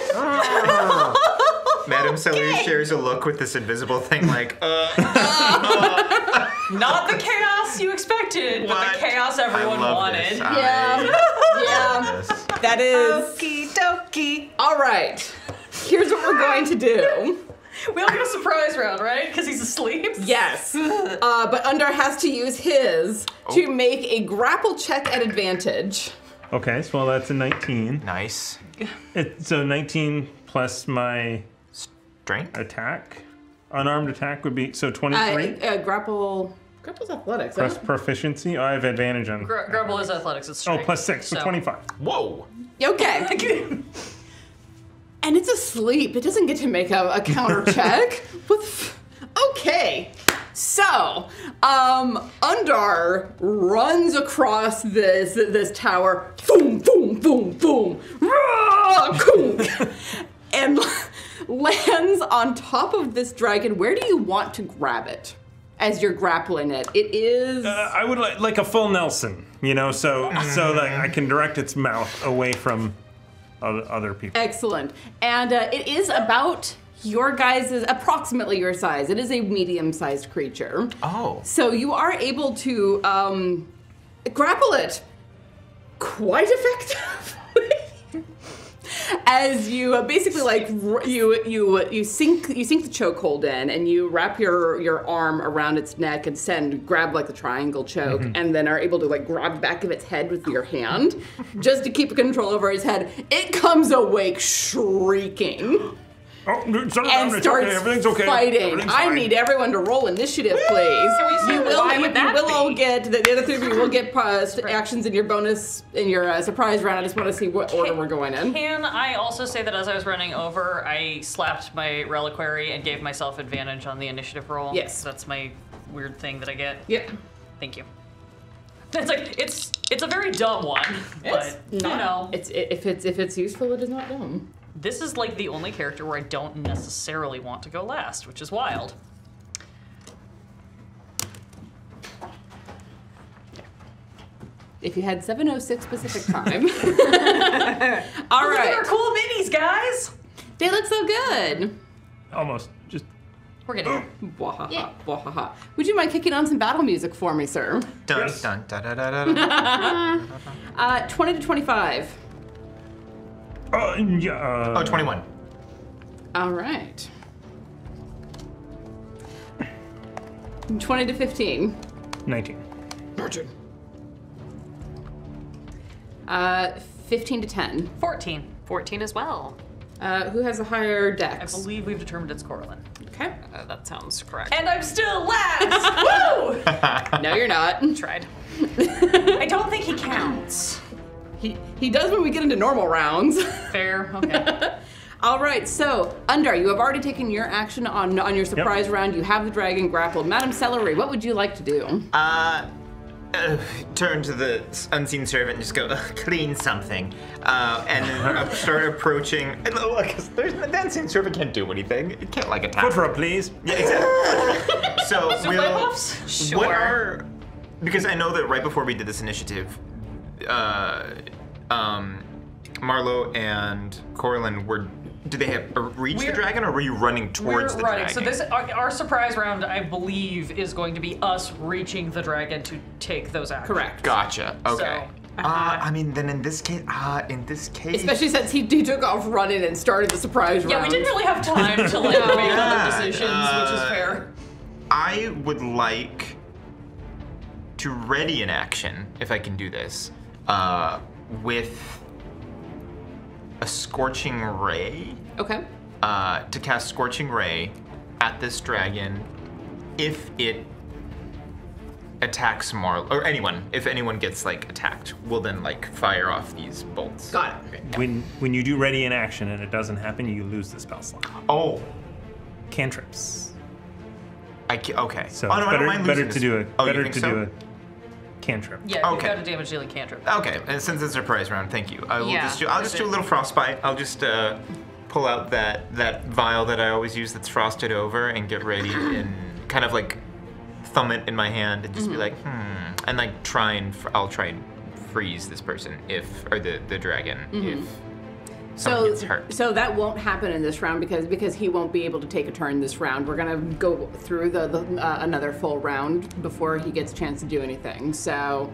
Madam Celery shares a look with this invisible thing like, Not the chaos you expected, but What? the chaos everyone I love wanted. This. Yeah. Yes. That is. Okie dokie. All right. Here's what we're going to do. We all get a surprise round, right? Because he's asleep. Yes. But Undar has to use his to make a grapple check at advantage. Okay, so that's a 19. Nice. So 19 plus my Strength? attack. Unarmed attack would be, so 23. Grapple's athletics. Plus Huh? proficiency. I have advantage on. Grapple is athletics. It's strength. Plus 6, so 25. Whoa. Okay. And it's asleep. It doesn't get to make a counter check. Okay. So, Undar runs across this tower. Boom, boom, boom, boom. Rah, boom, and lands on top of this dragon. Where do you want to grab it as you're grappling it? It is... I would like a full Nelson, so that I can direct its mouth away from other people. Excellent. And it is about approximately your size. It is a medium-sized creature. Oh. So you are able to grapple it quite effectively. As you basically you sink the chokehold in, and you wrap your arm around its neck and grab like the triangle choke, and then are able to like grab the back of its head with your hand, just to keep control over his head. It comes awake shrieking. Oh, settle And down, it's starts okay, everything's okay. fighting. Everything's I fine. need everyone to roll initiative, please. Why would that all be? get the other three of you will get actions in your bonus in your surprise round. I just want to see what order we're going in. Can I also say that as I was running over, I slapped my reliquary and gave myself advantage on the initiative roll? Yes. That's my weird thing that I get. Yep. Thank you. It's like it's a very dumb one, but It's if it's useful, it is not dumb. this is like the only character where I don't necessarily want to go last, which is wild. If you had 7:06 Pacific time. All Look at our right. cool minis, guys. They look so good. Almost. Just We're getting Bwahaha, bwahaha. Would you mind kicking on some battle music for me, sir? Dun, Yes. dun, da, da, da, da, da. 20 to 25. yeah. 21. All right. 20 to 15. 19. 15 to 10. 14. 14 as well. Who has a higher I dex? believe we've determined it's Coralynn. Okay. That sounds correct. And I'm still last! Woo! No, you're not. Tried. I don't think he counts. He does when we get into normal rounds. Fair, okay. All right, so Undar, you have already taken your action on your surprise round. You have the dragon grappled. Madam Celery, what would you like to do? Turn to the unseen servant and just go, clean something. And then start approaching. And look, the unseen servant can't do anything. It can't like attack. Foot rub, please. Yeah, exactly. So we'll. Sure. What are? Because I know that right before we did this initiative, Marlo and Coralynn were. Did they have reached the dragon, or were you running towards the running. dragon? So this our surprise round, I believe, is going to be us reaching the dragon to take those actions. Correct. Gotcha. Okay. I mean, then in this case, Especially since he took off running and started the surprise round. Yeah, we didn't really have time to like make other decisions, which is fair. I would like to ready an action, if I can do this, with a Scorching Ray. Okay. To cast Scorching Ray at this dragon if it attacks Marlo, or anyone. If anyone gets like attacked, we'll then like fire off these bolts. Got it. When you do ready in action and it doesn't happen, you lose the spell slot. Oh. Cantrips. Okay. So I don't mind better losing to this. do it. Oh, you better think to so? do a cantrip. Yeah, you've Okay. got a damage dealing cantrip. Okay, and since it's a surprise round, thank you. I'll Yeah, just do a little frostbite. I'll just pull out that vial that I always use that's frosted over and get ready and kind of like thumb it in my hand and just be like, and like I'll try and freeze this person or the dragon if someone gets hurt. So that won't happen in this round because he won't be able to take a turn this round. We're gonna go through the another full round before he gets a chance to do anything. So,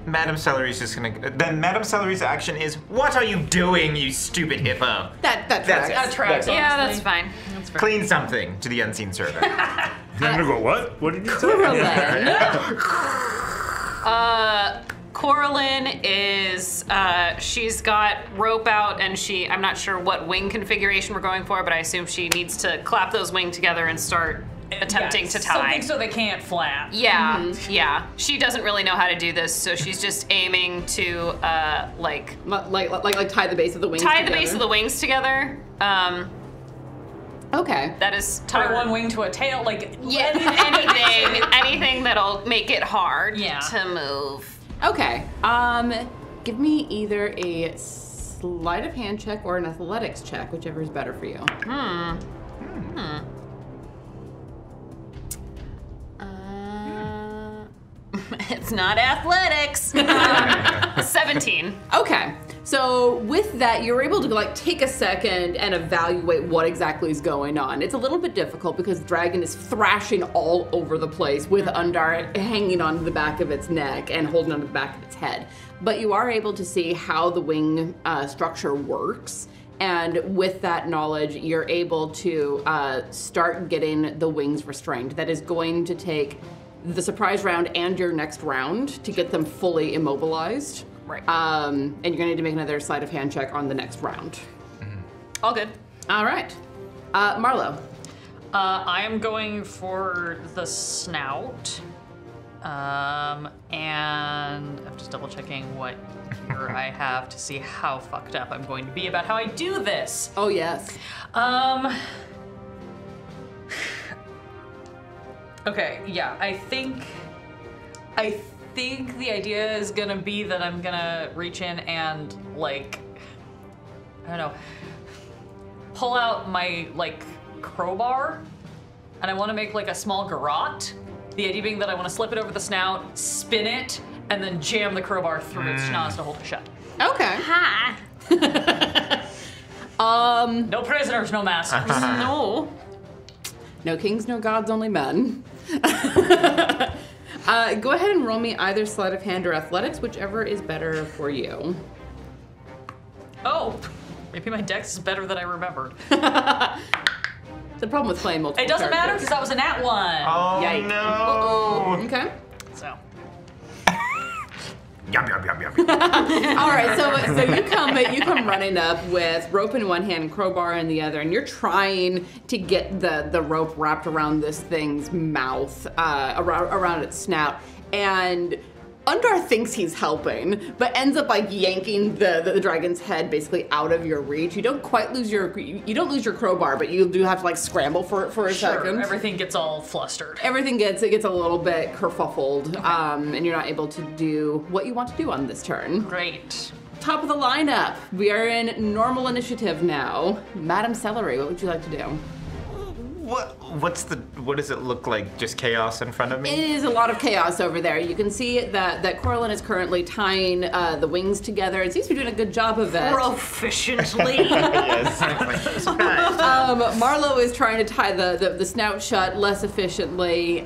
Madam Celery's just gonna. Then Madam Celery's action is, "What are you doing, you stupid hippo? that That's tracks. it. That tracks, Yeah, that's honestly. fine. That's fair. Clean something to the unseen servant." You're gonna go, what? What did you say? Coralynn is, she's got rope out and I'm not sure what wing configuration we're going for, but I assume she needs to clap those wings together and start attempting to tie. Something so they can't flap. Yeah, yeah. She doesn't really know how to do this, so she's just aiming to, like tie the base of the wings. tie the base of the wings together. Okay. That is Tie one wing to a tail, like Yeah, anything that'll make it hard to move. Okay. Give me either a sleight of hand check or an athletics check, whichever is better for you. It's not athletics. 17. Okay. So with that, you're able to like take a second and evaluate what exactly is going on. It's a little bit difficult because the dragon is thrashing all over the place with Undar hanging on the back of its neck and holding on to the back of its head. But you are able to see how the wing structure works. And with that knowledge, you're able to start getting the wings restrained. That is going to take the surprise round and your next round to get them fully immobilized. Right. And you're gonna need to make another sleight of hand check on the next round. All good. All right. Marlo. I am going for the snout. And I'm just double checking what gear I have to see how fucked up I'm going to be about how I do this. Oh, yes. Okay, yeah, I think the idea is gonna be that I'm gonna reach in and like, I don't know, pull out my like crowbar, and I want to make like a small garrote. The idea being that I want to slip it over the snout, spin it, and then jam the crowbar through its schnoz to hold it shut. Okay. Ha! No prisoners, no masters. No. No kings, no gods, only men. Go ahead and roll me either sleight of hand or athletics, whichever is better for you. Oh, maybe my dex is better than I remembered. The problem with playing multiple It doesn't matter characters. because that was a nat one. Oh Yikes. no! Okay. So. Yum yum yum yum. All right, so you come running up with rope in one hand, crowbar in the other, and you're trying to get the rope wrapped around this thing's mouth, around its snout, and Undar thinks he's helping, but ends up like yanking the dragon's head basically out of your reach. You don't quite lose your crowbar, but you do have to like scramble for a second. Everything gets all flustered. Everything gets a little bit kerfuffled, and you're not able to do what you want to do on this turn. Great. Top of the lineup, we are in normal initiative now. Madam Celery, what would you like to do? What does it look like? Just chaos in front of me? It is a lot of chaos over there. You can see that Coralynn is currently tying the wings together. It seems to be doing a good job of it. Proficiently. Yes. Marlo is trying to tie the snout shut less efficiently.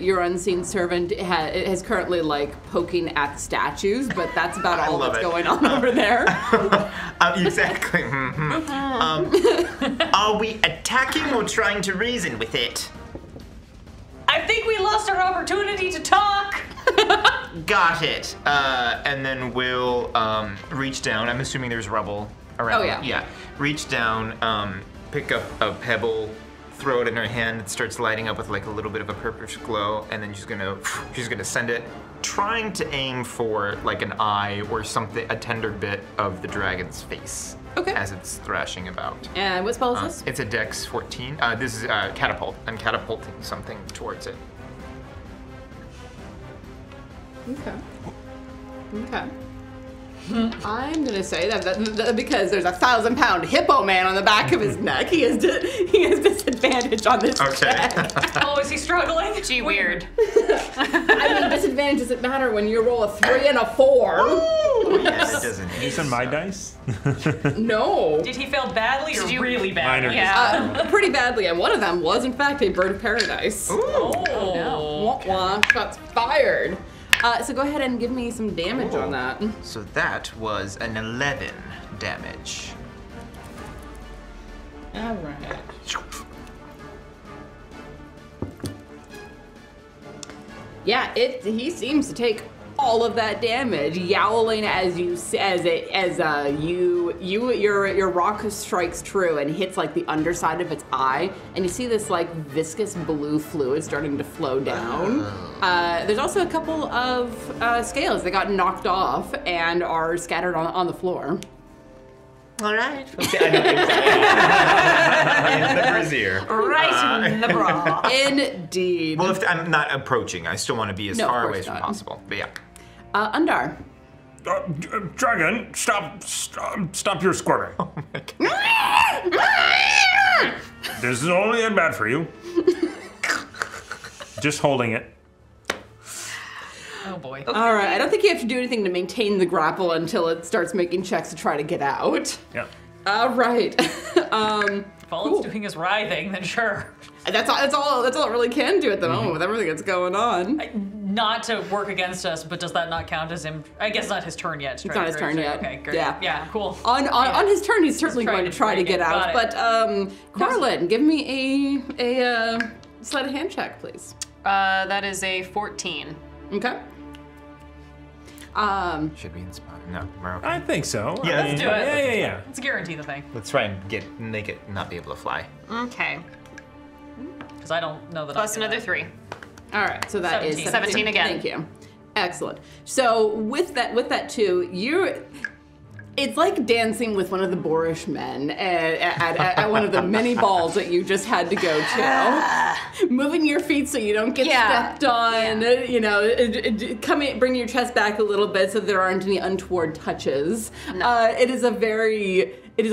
Your unseen servant is currently like poking at the statues, but that's about all that's going on over there. Exactly. Are we attacking or trying to reason with it? I think we lost our opportunity to talk. Got it. And then we'll reach down. I'm assuming there's rubble around. Oh, yeah. Yeah. Reach down, pick up a pebble, throw it in her hand. It starts lighting up with like a little bit of a purplish glow, and then she's gonna send it, trying to aim for like an eye or something, a tender bit of the dragon's face. Okay. As it's thrashing about. And what spell is this? It's a Dex 14. This is catapult. I'm catapulting something towards it. Okay. Okay. I'm gonna say that because there's a 1,000-pound hippo man on the back of his neck, he has disadvantage on this check. Oh, is he struggling? Gee, weird. I mean, disadvantage doesn't matter when you roll a 3 and a 4. Oh, yes, it doesn't. These are my dice? No. Did he fail badly or really Mine badly? are- Yeah. Pretty badly, and one of them was in fact a bird of paradise. Oh, Wah, wah, shots fired. So go ahead and give me some damage on that. So that was an 11 damage. All right. Yeah, he seems to take all of that damage, yowling as your rock strikes true and hits like the underside of its eye, and you see this like viscous blue fluid starting to flow down. There's also a couple of scales that got knocked off and are scattered on the floor. All right. Okay, I know exactly. In the brazier. Right in the bra. Indeed. Well, if I'm not approaching, I still want to be as No, of far course away as not. possible. But yeah. Undar. Dragon, stop your squirming. Oh my God. This is only bad for you. Just holding it. Oh boy. All right, I don't think you have to do anything to maintain the grapple until it starts making checks to try to get out. Yeah. All right. If all it's doing is writhing, then sure. That's all it really can do at the moment with everything that's going on. Not to work against us, but does that not count as him? I guess it's not his turn yet. It's not his turn yet. Okay, great. Yeah. Yeah, cool. On his turn, he's certainly trying going to to try to break get it. out. Got But Coralynn, give me a sleight of hand check, please. That is a 14. Okay. Should we inspire? No, we're okay. I think so. Yeah, I let's mean, do it. Yeah. Let's guarantee the thing, Let's try and make it not be able to fly. Okay. because I don't know that. Plus I can another 3. All right, so that is 17 again. Thank you. Excellent. So with that too, it's like dancing with one of the boorish men at one of the many balls that you just had to go to. Moving your feet so you don't get stepped on. You know, bring your chest back a little bit so there aren't any untoward touches. No. It is a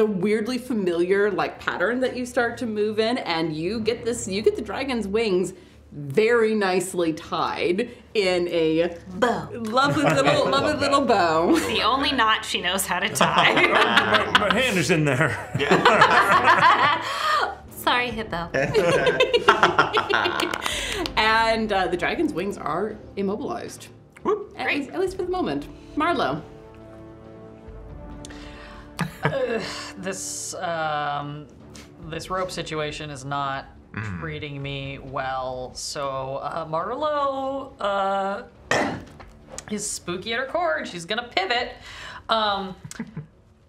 weirdly familiar like pattern that you start to move in, and you get the dragon's wings very nicely tied in a Bow. lovely little bow. The only knot she knows how to tie. My hand is in there. Sorry, Hippo. And the dragon's wings are immobilized. At least for the moment. Marlo. This rope situation is not treating me well. So Marlo is spooky at her core, and she's gonna pivot.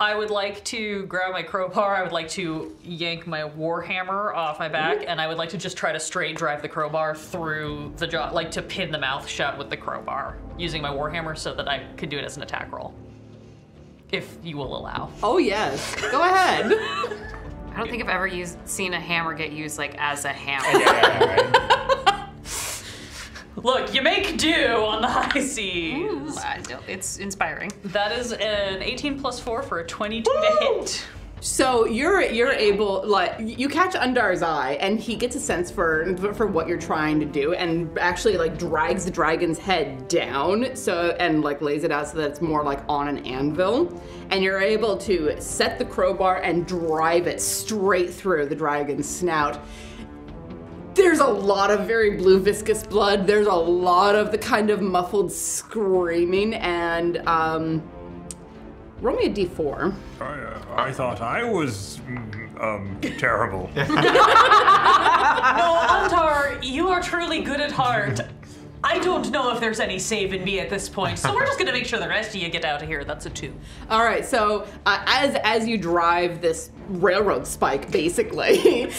I would like to grab my crowbar. I would like to yank my warhammer off my back, and I would like to just try to straight drive the crowbar through the jaw, like to pin the mouth shut with the crowbar, using my warhammer so that I could do it as an attack roll. If you will allow. Oh yes. Go ahead. I don't think I've ever seen a hammer get used like as a hammer. Look, you make do on the high seas. It's inspiring. That is an 18 plus 4 for a 22 to hit. So you're able, like, you catch Undar's eye, and he gets a sense for what you're trying to do, and actually like drags the dragon's head down, and like lays it out so that it's more like on an anvil, and you're able to set the crowbar and drive it straight through the dragon's snout. There's a lot of very blue viscous blood. There's a lot of the kind of muffled screaming, and roll me a d4. I thought I was terrible. No, Undar, you are truly good at heart. I don't know if there's any save in me at this point, so we're just gonna make sure the rest of you get out of here. That's a 2. All right, so as you drive this railroad spike, basically,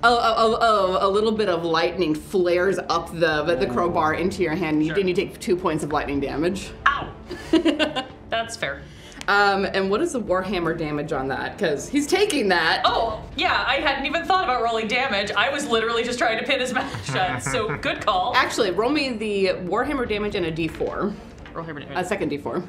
a little bit of lightning flares up the crowbar into your hand. Sure. And you take 2 points of lightning damage. Ow! That's fair. And what is the Warhammer damage on that? Because he's taking that. Oh, yeah, I hadn't even thought about rolling damage. I was literally just trying to pin his mouth shut, so good call. Actually, roll me the Warhammer damage and a d4. Roll hammer damage. A second d4.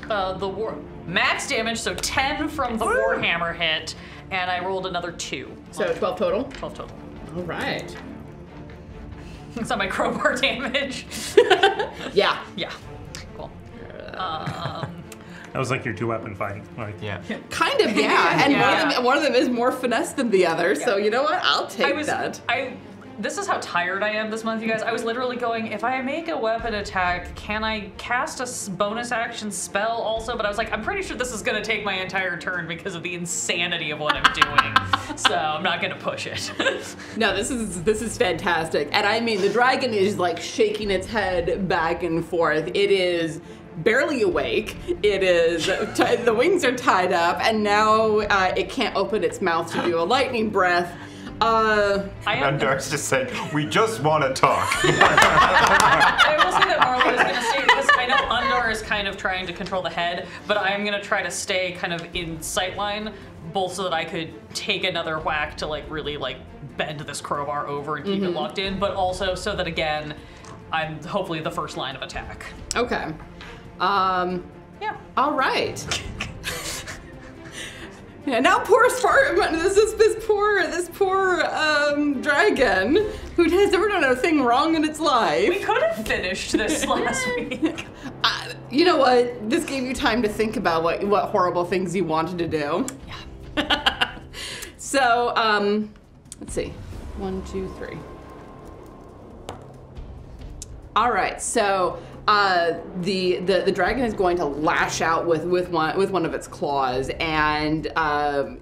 Okay. Max damage, so 10 from the Warhammer hit, and I rolled another 2. So 12 total? 12 total. All right. Is that my crowbar damage? Yeah. Yeah. Cool. That was like your 2-weapon fight. Like, Yeah. Kind of, yeah. And Yeah. one of them is more finesse than the other, so you know what? I'll take that. This is how tired I am this month, you guys. I was literally going, if I make a weapon attack, can I cast a bonus action spell also? But I was like, I'm pretty sure this is gonna take my entire turn because of the insanity of what I'm doing. So I'm not gonna push it. No, this is fantastic. And I mean, the dragon is like shaking its head back and forth. It is barely awake. It is, the wings are tied up, and now it can't open its mouth to do a lightning breath. Undar's just said, we just want to talk. I will say that Marla is going to stay, because I know Undar is kind of trying to control the head, but I am going to try to stay kind of in sightline, both so that I could take another whack to like really like bend this crowbar over and keep it locked in, but also so that again, I'm hopefully the first line of attack. Okay. Yeah. All right. Yeah, now poor Sparkman, this poor dragon who has never done a thing wrong in its life. We could have finished this last week. You know what? This gave you time to think about what horrible things you wanted to do. Yeah. So, let's see. 1, 2, 3. All right, so the dragon is going to lash out with one of its claws, and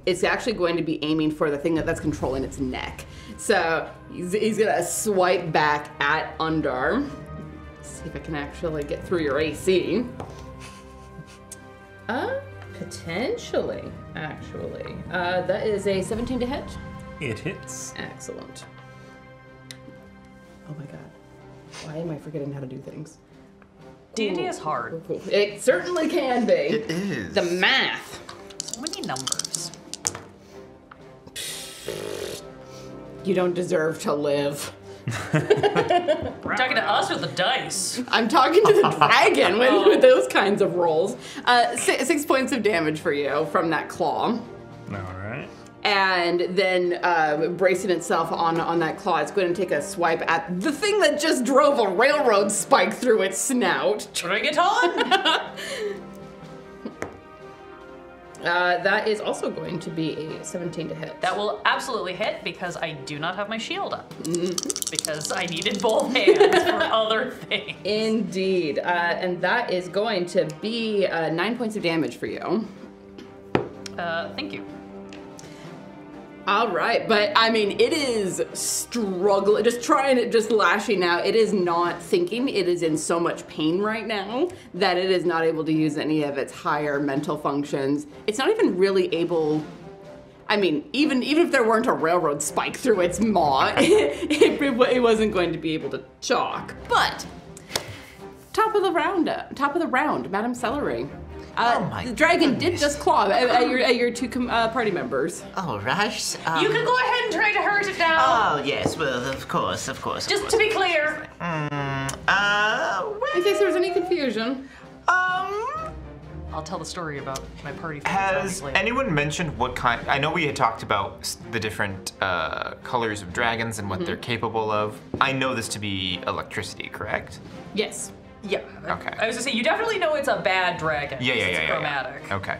it's actually going to be aiming for the thing that's controlling its neck. So he's gonna swipe back at Undar. See if I can actually get through your AC. Potentially, actually. That is a 17 to hit. it hits. Excellent. Oh my god. Why am I forgetting how to do things? D&D is hard. Cool. It certainly can be. It is. The math. So many numbers. You don't deserve to live. Talking to us or the dice? I'm talking to the dragon with those kinds of rolls. 6 points of damage for you from that claw. All right. And then bracing itself on that claw, it's going to take a swipe at the thing that just drove a railroad spike through its snout. Bring it on! That is also going to be a 17 to hit. That will absolutely hit because I do not have my shield up. Because I needed both hands for other things. Indeed. And that is going to be 9 points of damage for you. Thank you. All right, but I mean, it is struggling, just lashing out. It is not thinking. It is in so much pain right now that it is not able to use any of its higher mental functions. It's not even really able. I mean, even if there weren't a railroad spike through its maw, it wasn't going to be able to chalk. But top of the round, Madam Celery. The dragon did just claw at your two party members. All right. You can go ahead and try to hurt it now. Oh, yes, well, of course. Just to be clear. In case there was any confusion. I'll tell the story about my party. Has anyone mentioned what kind? I know we had talked about the different colors of dragons and what they're capable of. I know this to be electricity, correct? Yes. Yeah. Okay. I was gonna say, you definitely know it's a bad dragon. Yeah. It's chromatic. Yeah. Okay.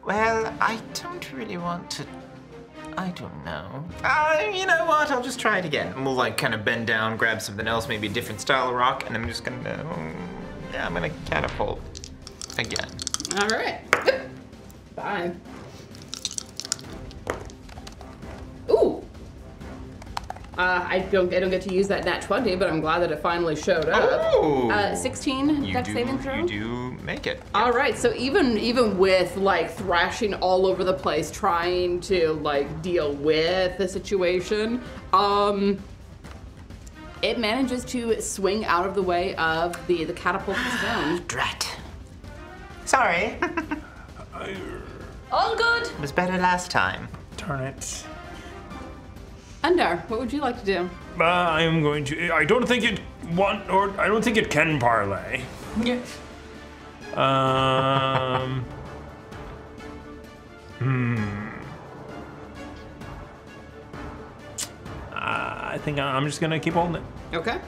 Well, I don't really want to. I don't know. You know what? I'll just try it again. And we'll like kind of bend down, grab something else, maybe a different style of rock, and I'm just gonna. I'm gonna catapult again. All right. Bye. Ooh. I don't get to use that nat 20, but I'm glad that it finally showed up. Oh. 16 dex saving throw. You do make it. All right, so even with like thrashing all over the place, trying to like deal with the situation, it manages to swing out of the way of the catapult stone. Drat. Sorry. All good. It was better last time. Darn it. Undar, what would you like to do? I am going to. I don't think it I don't think it can parlay. Yeah. I think I'm just gonna keep holding it. Okay.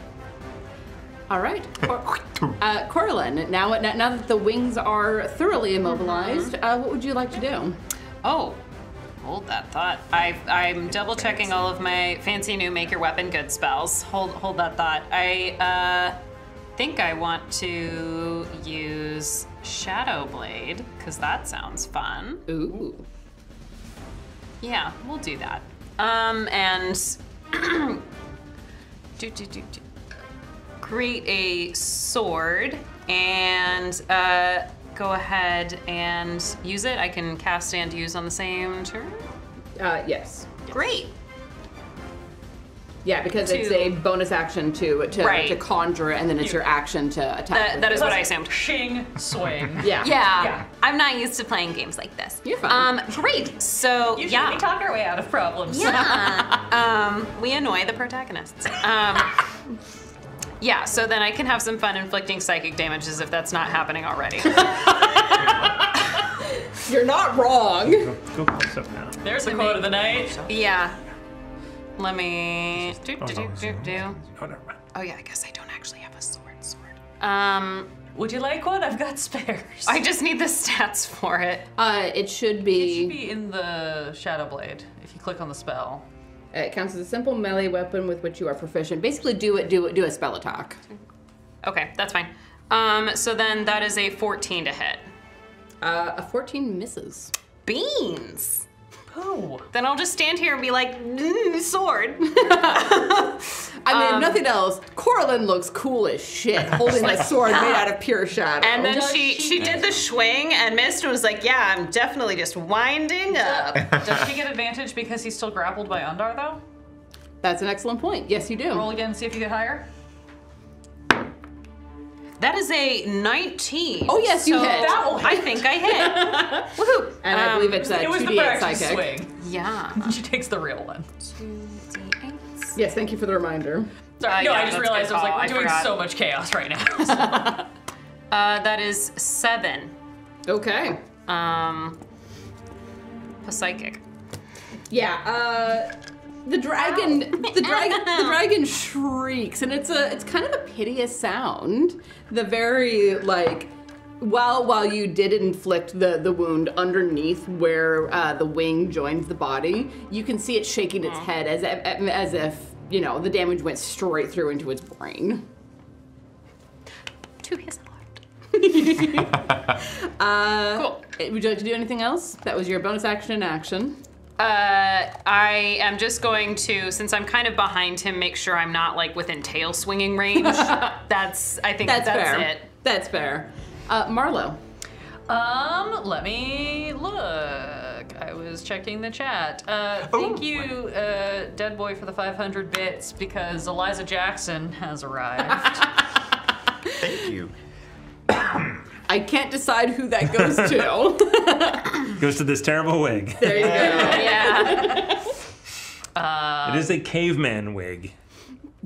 All right, Coralynn. Now that the wings are thoroughly immobilized, what would you like to do? Oh, hold that thought. I'm double checking all of my fancy new make your weapon good spells. Hold that thought. I think I want to use Shadow Blade because that sounds fun. Ooh. Yeah, we'll do that. And create a sword and go ahead and use it. I can cast and use on the same turn. Yes. Great. Yeah, because it's a bonus action to conjure, and then it's your action to attack. That is what I assumed. Shing, swing. Yeah. I'm not used to playing games like this. You're fine. Great. So Usually we talk our way out of problems. Yeah. We annoy the protagonists. Yeah, so then I can have some fun inflicting psychic damages if that's not happening already. You're not wrong. Go close up now. There's the quote of the night. Yeah. Let me Oh, never mind. Oh yeah, I guess I don't actually have a sword. Would you like one? I've got spares. I just need the stats for it. It should be. It should be in the Shadow Blade if you click on the spell. It counts as a simple melee weapon with which you are proficient. Basically, do a spell attack. Okay, that's fine. So then that is a 14 to hit. A 14 misses. Beans. Oh. Then I'll just stand here and be like, sword. I mean, if nothing else, Coralynn looks cool as shit, holding a sword made out of pure shadow. And then she did the swing and missed and was like, yeah, I'm definitely just winding up. Does she get advantage because he's still grappled by Undar, though? That's an excellent point. Yes, you do. Roll again, see if you get higher. That is a 19. Oh, yes, you hit. I think I hit. Woohoo. And I believe it's a It was the 2d8 practice psychic. swing. Yeah. She takes the real one. 2d8. Yes, thank you for the reminder. Sorry, no, yeah, I just that's realized good I was like, call. we're I doing forgot. so much chaos right now. That is 7. Okay. A psychic. Yeah, the dragon shrieks, and it's kind of a piteous sound. The very like, while you did inflict the wound underneath where the wing joins the body, you can see it shaking its head as if you know the damage went straight through into its brain. To his heart. Cool. Would you like to do anything else? That was your bonus action in action. I am just going to, since I'm kind of behind him, make sure I'm not like within tail swinging range. I think that's fair. it. That's fair. Marlo. Let me look. I was checking the chat. Thank you, Dead Boy, for the 500 bits because Eliza Jackson has arrived. Thank you. I can't decide who that goes to. Goes to this terrible wig. There you go. Yeah. It is a caveman wig.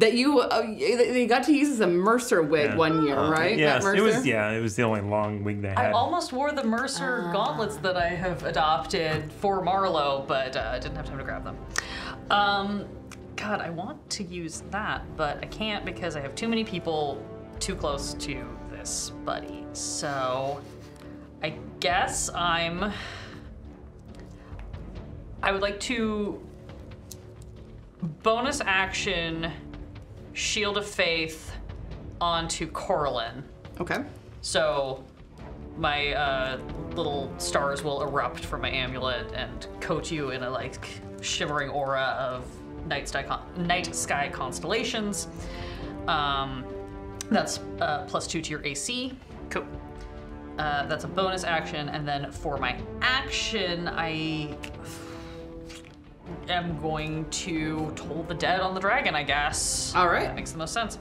that you got to use as a Mercer wig one year, right? Yes, Matt it was. Mercer? Yeah, it was the only long wig they had. I almost wore the Mercer gauntlets that I have adopted for Marlowe, but didn't have time to grab them. God, I want to use that, but I can't because I have too many people too close to this buddy. So I guess I would like to bonus action Shield of Faith onto Coralynn. Okay. So my little stars will erupt from my amulet and coat you in a like shimmering aura of night sky constellations. That's +2 to your AC. Cool. That's a bonus action, and then for my action, I am going to toll the dead on the dragon, I guess. All right. That makes the most sense.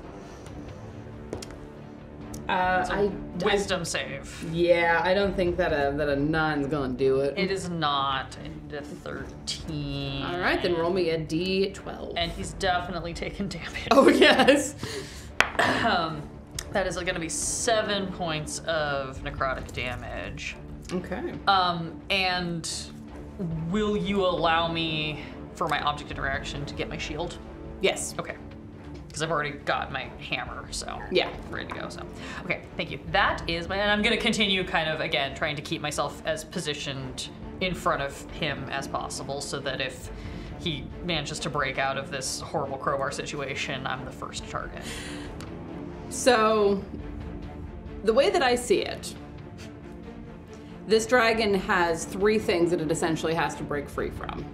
Wisdom save. Yeah, I don't think that a 9's gonna do it. It is not. I need a 13. All right, then roll me a d12. And he's definitely taken damage. Oh yes. That is going to be 7 points of necrotic damage. Okay. And will you allow me, for my object interaction, to get my shield? Yes. Okay. Because I've already got my hammer, so Yeah. ready to go. So, okay, thank you. That is my, and I'm going to continue kind of, again, trying to keep myself as positioned in front of him as possible so that if he manages to break out of this horrible crowbar situation, I'm the first target. So, the way that I see it, this dragon has 3 things that it essentially has to break free from.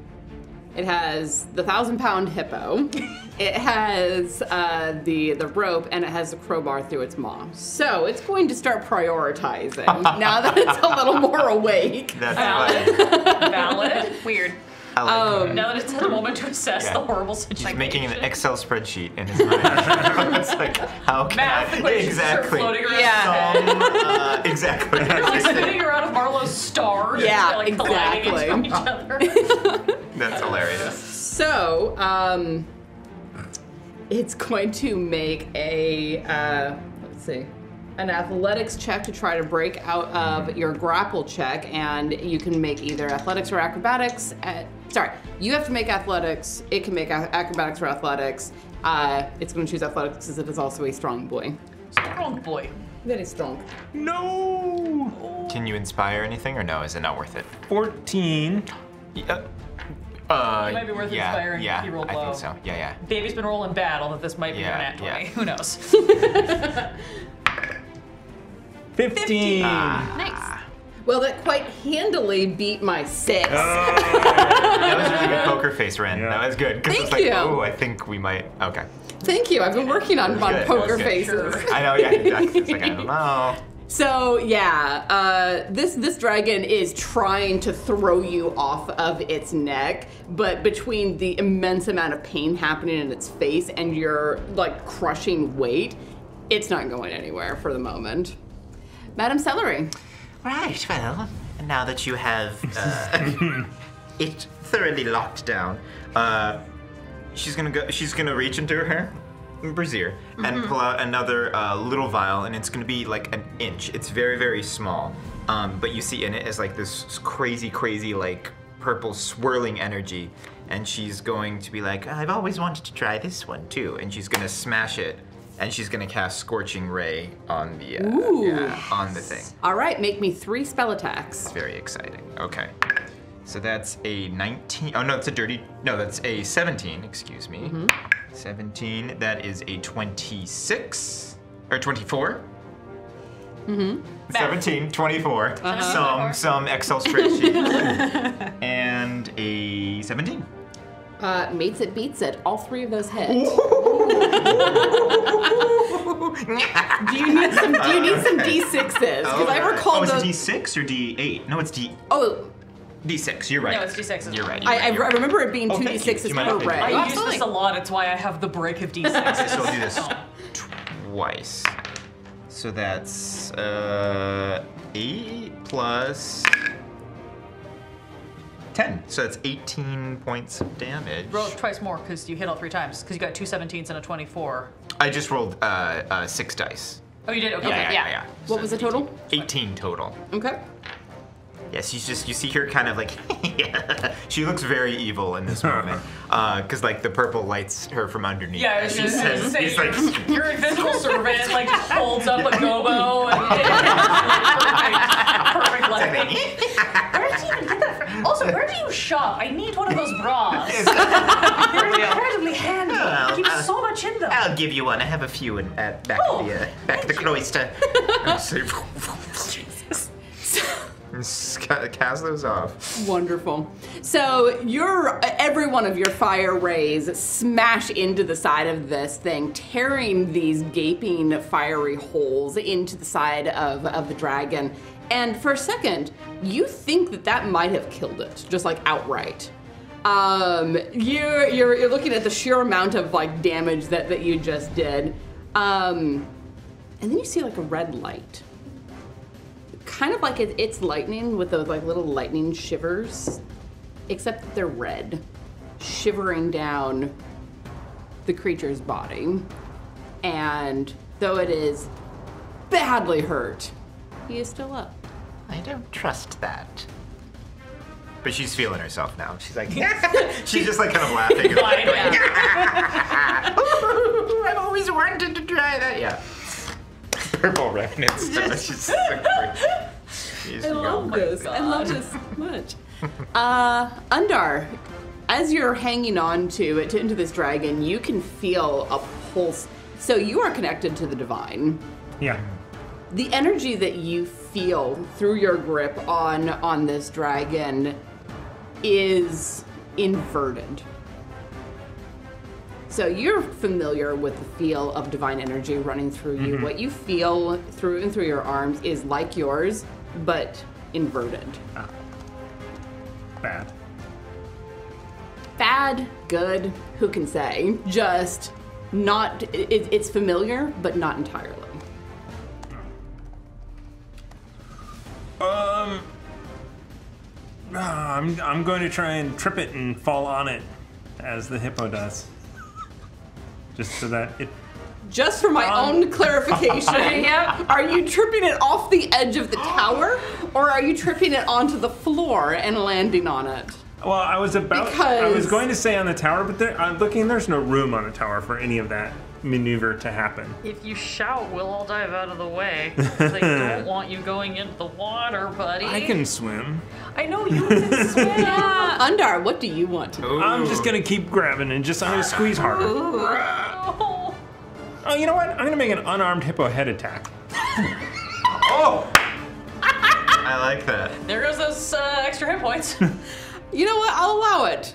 It has the 1,000-pound hippo, it has the rope, and it has the crowbar through its maw. So it's going to start prioritizing now that it's a little more awake. That's funny. Valid. Weird. I like that. Now that it's had a moment to assess Yeah. the horrible situation. He's making an Excel spreadsheet in his mind. It's like, how can Math I equations start floating around. Yeah. exactly. Like spinning around of Marlowe's stars. Yeah, like colliding into each other. That's hilarious. So, it's going to make a, let's see, an athletics check to try to break out of your grapple check, and you can make either athletics or acrobatics. You have to make athletics. It can make acrobatics or athletics. It's going to choose athletics because it is also a strong boy. Strong boy. Very strong. No. Can you inspire anything or no? Is it not worth it? 14. Yeah. It might be worth inspiring if he rolled I low. think so. Yeah. Baby's been rolling bad, although this might be Yeah, an at 20. yeah. Who knows? 15. Nice. Well, that quite handily beat my 6. That was really good poker face, Ren. Yeah. That was good. 'Cause Thank it's like, you. oh, I think we might. Okay. Thank you. I've been working on Good, poker good. faces. I know. Yeah. Exactly. It's like I don't know. So yeah, this dragon is trying to throw you off of its neck, but between the immense amount of pain happening in its face and your like crushing weight, it's not going anywhere for the moment. Madam Celery. Right, well, now that you have it thoroughly locked down, She's gonna reach into her brassiere and pull out another little vial, and it's gonna be like an inch. It's very, very small, but you see in it is like this crazy like purple swirling energy, and she's going to be like, I've always wanted to try this one too. and she's gonna smash it, and she's gonna cast Scorching Ray on the Ooh. on the thing. All right, make me 3 spell attacks. Very exciting. Okay. So that's a 19. Oh, no, that's a 17, excuse me. 17. That is a 26. Or 24. 17, 24. Some Excel spreadsheet. And a 17. Mates it, beats it. All 3 of those hit. Do you need some D6s? Because I recall is it those. D6 or D8? No, it's D6, you're right. No, it's D6. You're right. I remember it being 2 thank you. D6s Do you mind per if I ray. I use absolutely. this a lot. It's why I have the break of D6. Okay, so I'll do this twice. So that's 8 plus 10. So that's 18 points of damage. Roll it twice more because you hit all 3 times. Because you got 2 17s and a 24. I just rolled 6 dice. Oh, you did? Okay. Yeah. What was the total? 18 total. Okay. Yeah, she's just, you see her kind of like, she looks very evil in this moment. Because like the purple lights her from underneath. Yeah, I was And just she gonna says- say, he's like, your invisible servant like just holds up a gobo and perfect lighting. Where did you even get that from? Also, where do you shop? I need one of those bras. They're incredibly handy. Well, Keep so much in them. I'll give you one. I have a few in back of the cloister. cast those off. Wonderful. So every one of your fire rays smash into the side of this thing, tearing these gaping fiery holes into the side of the dragon. And for a second, you think that might have killed it, just like outright. You're looking at the sheer amount of like damage that you just did, and then you see like a red light. Kind of like it's lightning with those like little lightning shivers, except that they're red, shivering down the creature's body. And though it is badly hurt, he is still up. I don't trust that. But she's feeling herself now. She's like, she's just like kind of laughing. I've always wanted to try that. Yeah. Purple remnants. She's so great. I love this. I love this so much. Undar, as you're hanging on into this dragon, you can feel a pulse. So you are connected to the divine. Yeah. The energy that you feel through your grip on this dragon is inverted. So you're familiar with the feel of divine energy running through you. What you feel through and through your arms is like yours, but inverted. Bad. Bad, good, who can say? Just not, it's familiar, but not entirely. I'm going to try and trip it and fall on it as the hippo does. Just so that it... Just for my own clarification, are you tripping it off the edge of the tower, or are you tripping it onto the floor and landing on it? Well, I was going to say on the tower, but there's no room on the tower for any of that maneuver to happen. If you shout, we'll all dive out of the way. They don't want you going into the water, buddy. I can swim. I know you can swim. Undar, what do you want to do? I'm just gonna keep grabbing and I'm gonna squeeze harder. Oh, you know what? I'm gonna make an unarmed hippo head attack. Oh! I like that. There goes those extra hit points. You know what? I'll allow it.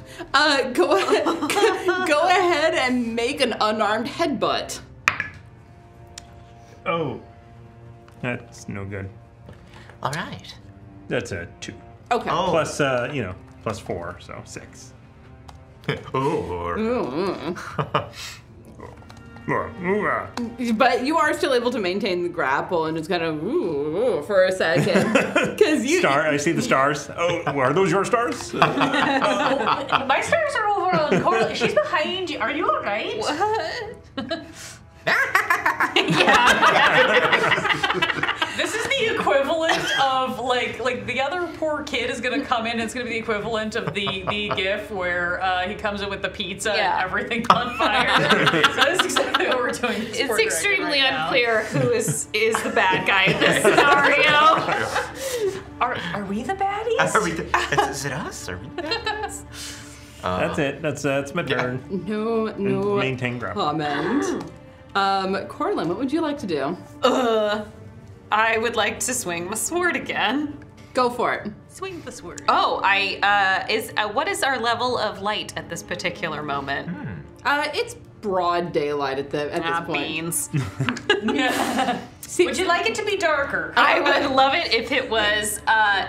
Go ahead and make an unarmed headbutt. Oh, that's no good. All right. That's a 2. Okay. Plus, plus 4, so 6. But you are still able to maintain the grapple, and it's kind of for a second because you. I see the stars. Oh, are those your stars? My stars are over on Coralynn. She's behind you. Are you all right? What? This is the equivalent of like the other poor kid is gonna come in. It's gonna be the equivalent of the GIF where he comes in with the pizza and everything's on fire. That is exactly what we're doing. It's extremely unclear who is the bad guy in this scenario. Are we the baddies? Is it us? Are we the baddies? That's it. That's my turn. No Maintain grapple. comment. Coralynn, what would you like to do? I would like to swing my sword again. Go for it. Swing the sword. Oh, what is our level of light at this particular moment? It's broad daylight at this point. Beans. See, Would you like it to be darker? I would love it if it was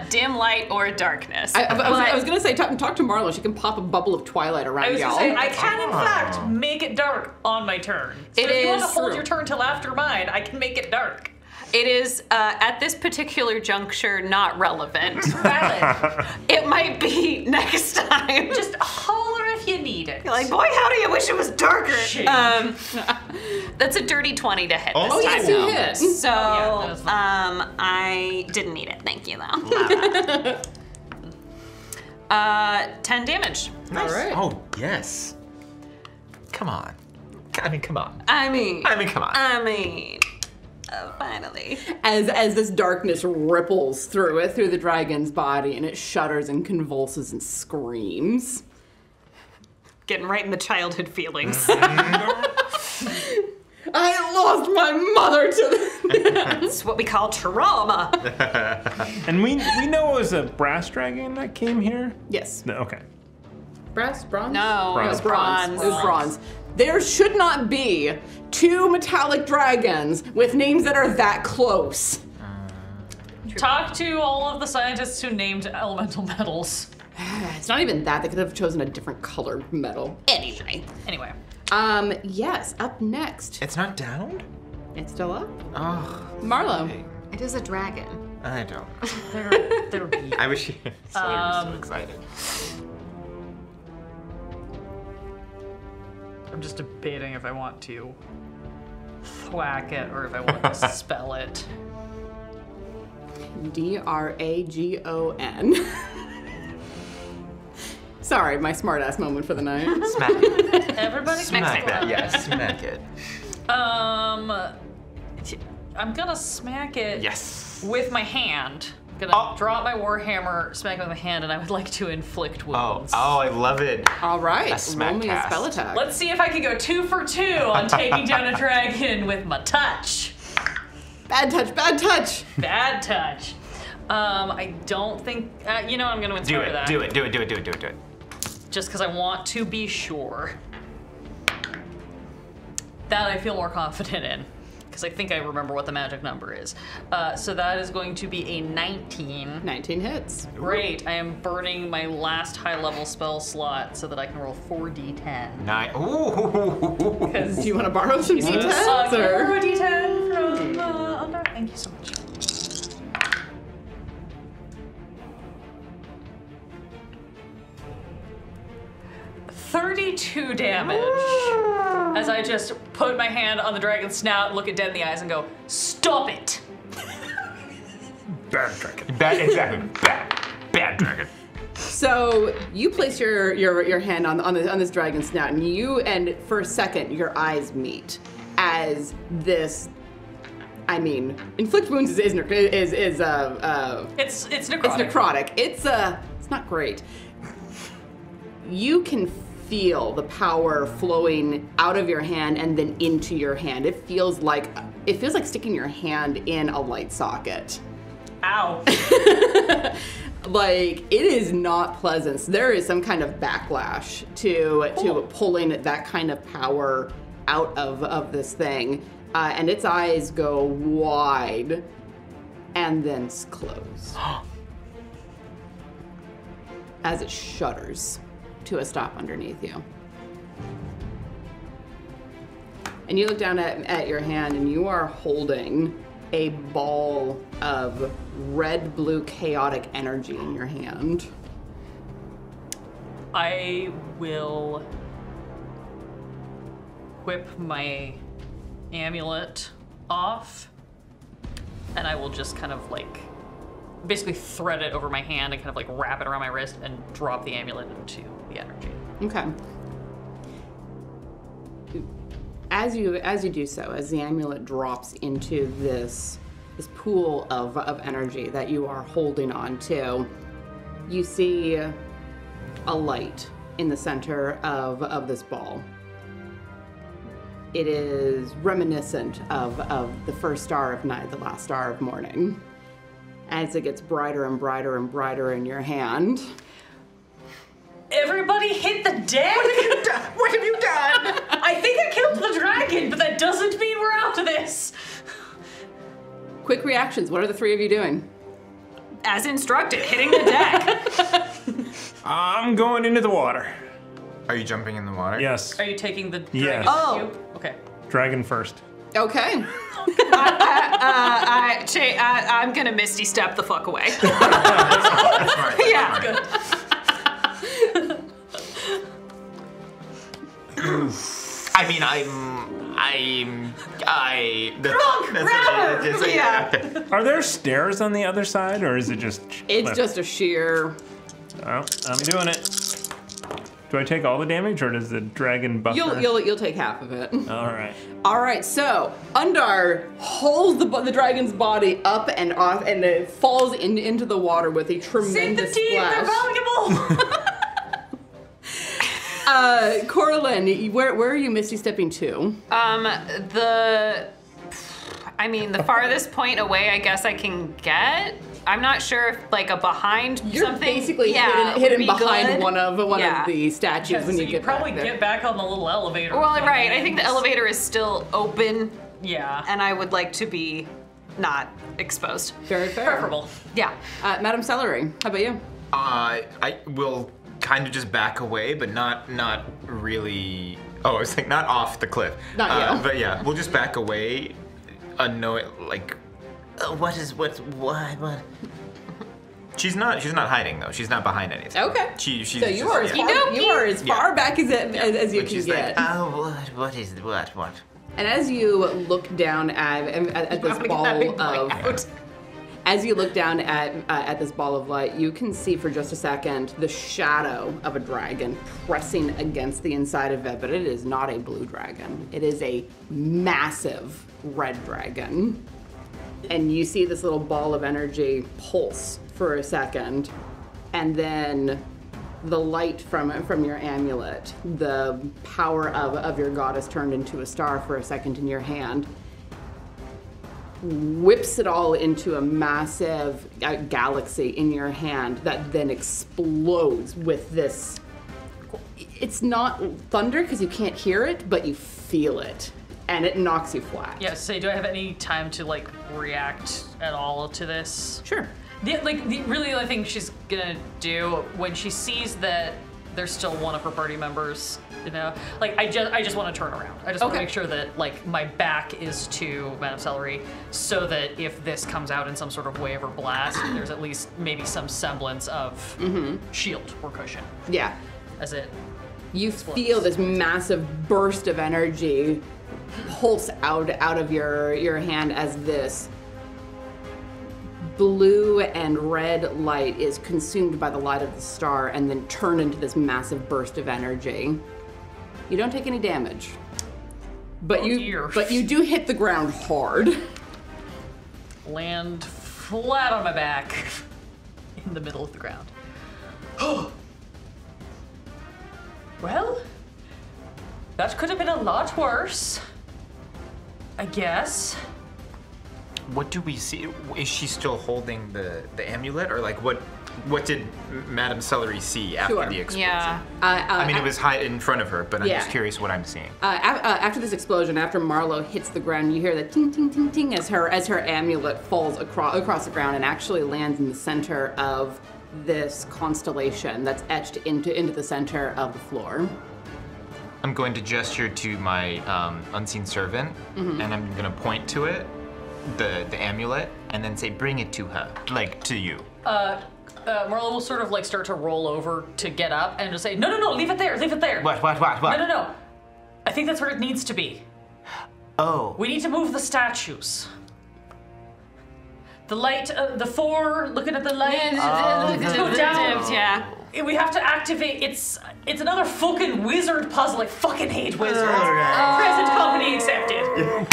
dim light or darkness. I was gonna say, talk to Marlo. She can pop a bubble of twilight I around was y'all. gonna say, I can in fact make it dark on my turn. So It if you want to is hold true. your turn till after mine, I can make it dark. It is, at this particular juncture, not relevant. Valid. It might be next time. Just holler if you need it. Like, boy, howdy, I wish it was darker. Shit. That's a dirty 20 to hit Oh, this time. yes, you hit. So, yeah, that was fine. I didn't need it. Thank you, though. 10 damage. Nice. All right. Oh, yes. Come on. I mean, come on. Come on. Finally. As this darkness ripples through the dragon's body, and it shudders and convulses and screams. Getting right in the childhood feelings. I lost my mother to It's what we call trauma. And we know it was a brass dragon that came here? Yes. No, okay. Brass? Bronze? No, Bronze. it was bronze. It was bronze. There should not be two metallic dragons with names that are that close. Talk to all of the scientists who named elemental metals. It's not even that. They could have chosen a different colored metal. Anyway. Anyway. Yes, up next. It's not down? It's still up. Oh. Marlo. It is a dragon. I don't. They're I wish you was so excited. I'm just debating if I want to thwack it or if I want to spell it. Dragon. Sorry, my smartass moment for the night. Smack it. Everybody Smack that, yes. Smack it. I'm gonna smack it Yes. with my hand. I'm gonna drop my warhammer, smack it with my hand, and I would like to inflict wounds. Oh, I love it. All right, smack roll me a cast. spell attack. Let's see if I can go 2 for 2 on taking down a dragon with my touch. Bad touch, bad touch. Bad touch. I don't think, you know, I'm gonna inspire that. Do it. Just because I want to be sure. That I feel more confident in. Because I think I remember what the magic number is. So that is going to be a 19. 19 hits. Great. I am burning my last high level spell slot so that I can roll 4d10. Nice. Ooh. Do you want to borrow some Can I d10s? borrow Or? a d10 from Under? Thank you so much. $32 damage as I just put my hand on the dragon's snout, look it dead in the eyes, and go, "Stop it!" Bad dragon. Exactly. Bad dragon. So you place your hand on this dragon's snout, and for a second your eyes meet as this. I mean, inflict wounds is It's necrotic. It's necrotic. It's not great. You can feel the power flowing out of your hand and then into your hand. It feels like sticking your hand in a light socket. Ow. Like, it is not pleasant. So there is some kind of backlash to pulling that kind of power out of this thing. And its eyes go wide and then close. As it shudders to a stop underneath you. And you look down at your hand and you are holding a ball of red-blue chaotic energy in your hand. I will whip my amulet off, and I will just kind of like basically thread it over my hand and kind of like wrap it around my wrist and drop the amulet into the energy. Okay. As you do so, as the amulet drops into this pool of energy that you are holding on to, you see a light in the center of this ball. It is reminiscent of the first star of night, the last star of morning. As it gets brighter and brighter and brighter in your hand. Everybody hit the deck! What have you done? I think I killed the dragon, but that doesn't mean we're out of this. Quick reactions. What are the three of you doing? As instructed, hitting the deck. I'm going into the water. Are you jumping in the water? Yes. Are you taking the dragon Yes. with you? Okay. Dragon first. Okay. I'm gonna Misty Step the fuck away. That's smart. Yeah. That's smart. I mean, Yeah. Are there stairs on the other side, or is it just? It's cliff? just a sheer. Oh, I'm doing it. Do I take all the damage, or does the dragon buffer? You'll take half of it. All right. All right, so Undar holds the dragon's body up and off, and it falls into the water with a tremendous Save the team, they're splash. valuable! Coralynn, where are you Misty stepping to? The farthest point away I guess I can get. I'm not sure if like a behind You're something. basically would hidden be behind good. one of Yeah. the statues when So you get probably back there. get back on the little elevator. Well, thing. right. I think the elevator is still open, Yeah. and I would like to be not exposed. Very fair. Preferable. Yeah. Madam Celery, how about you? I will kind of just back away, but not really. Oh, I was like not off the cliff. Not yet. But yeah, we'll just back away. Like What? she's not hiding though. She's not behind anything. Okay. She's So you are as yeah. far back as you But can she's get. like, What? And as you look down at this ball of, as you look down at this ball of light, you can see for just a second the shadow of a dragon pressing against the inside of it, but it is not a blue dragon. It is a massive red dragon. And you see this little ball of energy pulse for a second, and then the light from your amulet, the power of your goddess turned into a star for a second in your hand, whips it all into a massive galaxy in your hand that then explodes with this. It's not thunder because you can't hear it, but you feel it, and it knocks you flat. Yeah, so do I have any time to like react at all to this? Sure. The really only thing she's gonna do when she sees that there's still one of her party members, you know, like I just want to turn around. I just want to Okay. make sure that like my back is to Madame Celery, so that if this comes out in some sort of wave or blast, there's at least maybe some semblance of shield or cushion Yeah. as it. You feel this massive burst of energy pulse out of your hand as this blue and red light is consumed by the light of the star and then turned into this massive burst of energy. You don't take any damage, but Oh, dear. you do hit the ground hard. Land flat on my back in the middle of the ground. Well, that could have been a lot worse, I guess. what do we see? Is she still holding the amulet, or like what did Madame Celery see after Sure. the explosion? Yeah. I mean, it was high in front of her, but I'm Yeah. just curious what I'm seeing. After this explosion, after Marlowe hits the ground, you hear the ting ting ting ting as her amulet falls across the ground and actually lands in the center of this constellation that's etched into the center of the floor. I'm going to gesture to my unseen servant, and I'm going to point to it, the amulet, and then say, "Bring it to her, like to you." Marlo will sort of like start to roll over to get up and just say, no, leave it there. What? No. I think that's where it needs to be. Oh. We need to move the statues. The light, the four, looking at the light. Go down. Yeah. We have to activate. It's another fucking wizard puzzle. I fucking hate wizards. Present company accepted.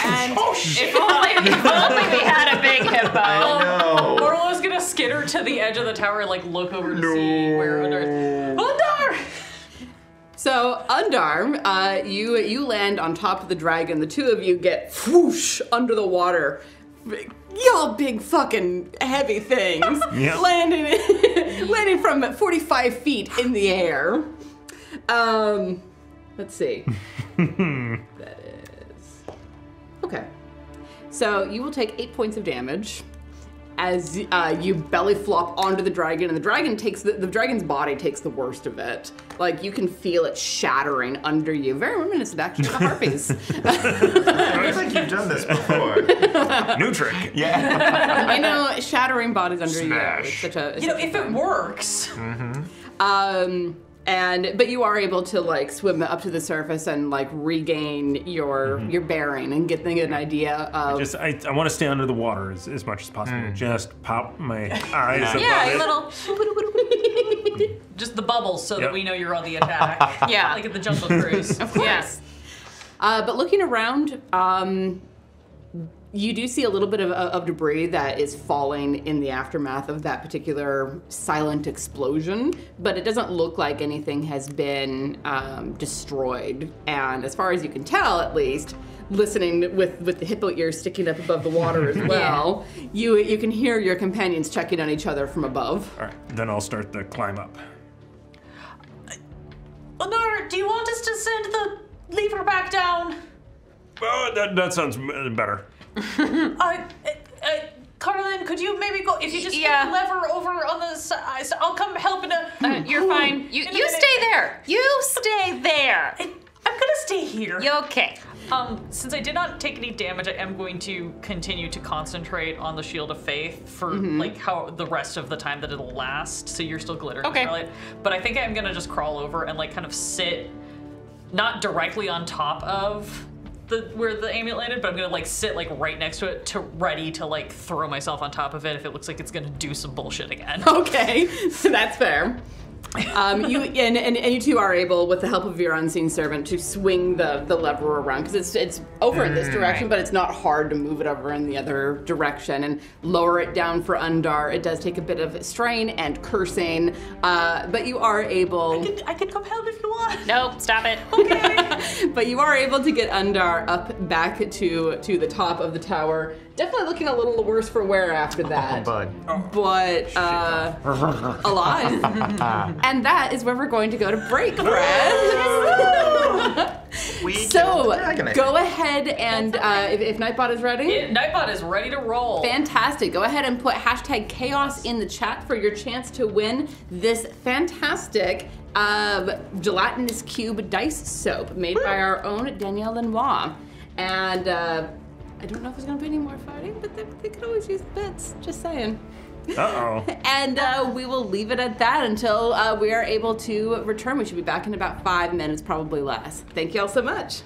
And if only we had a big hippo. No. Marlo's gonna skitter to the edge of the tower and like look over to see where Undar is. Undar! So Undar, you land on top of the dragon. The two of you get whoosh under the water. Y'all big fucking heavy things. Yeah. landing from 45 feet in the air. Let's see. That is... Okay. So you will take 8 points of damage as you belly flop onto the dragon, and the dragon takes the dragon's body takes the worst of it. Like you can feel it shattering under you. Very reminiscent, actually, of the harpies. It looks like you've done this before. New trick. Yeah. You know, shattering bodies under Smash. you. It's such a. You know, if it works. But you are able to like swim up to the surface and like regain your bearing and get an idea of. I want to stay under the water as much as possible. Just pop my eyes above Yeah, it. a little. Just the bubbles so that we know you're on the attack. Yeah. Like at the Jungle Cruise. Of course. Yes. But looking around, you do see a little bit of debris that is falling in the aftermath of that particular silent explosion, but it doesn't look like anything has been destroyed. And as far as you can tell, at least, listening with the hippo ears sticking up above the water as well, you can hear your companions checking on each other from above. All right, then I'll start the climb up. Honora, do you want us to send the lever back down? Oh, that sounds better. Coralynn, could you maybe go, if you just Yeah. put the lever over on the side, I'll come help in a... You're fine. You stay there. You stay there. I'm gonna stay here. You okay? Since I did not take any damage, I am going to continue to concentrate on the Shield of Faith for like how the rest of the time that it'll last. So you're still glittering, Okay. Charlotte. But I think I'm gonna just crawl over and like kind of sit, not directly on top of where the amulet landed, but I'm gonna like sit like right next to it, ready to like throw myself on top of it if it looks like it's gonna do some bullshit again. Okay, that's fair. You two are able, with the help of your unseen servant, to swing the lever around because it's over in this direction, but it's not hard to move it over in the other direction and lower it down for Undar. It does take a bit of strain and cursing, but you are able. I could come help if you want. Nope, stop it. Okay. But you are able to get Undar up back to the top of the tower. Definitely looking a little worse for wear after that. Bud. But alive. And that is where we're going to go to break, Brad. So go ahead and if Nightbot is ready. Nightbot is ready to roll. Fantastic. Go ahead and put #chaos in the chat for your chance to win this fantastic gelatinous cube dice soap made by our own Danielle Lenoir. And I don't know if there's gonna be any more fighting, but they could always use the bits, just saying. Uh-oh. And we will leave it at that until we are able to return. We should be back in about 5 minutes, probably less. Thank you all so much.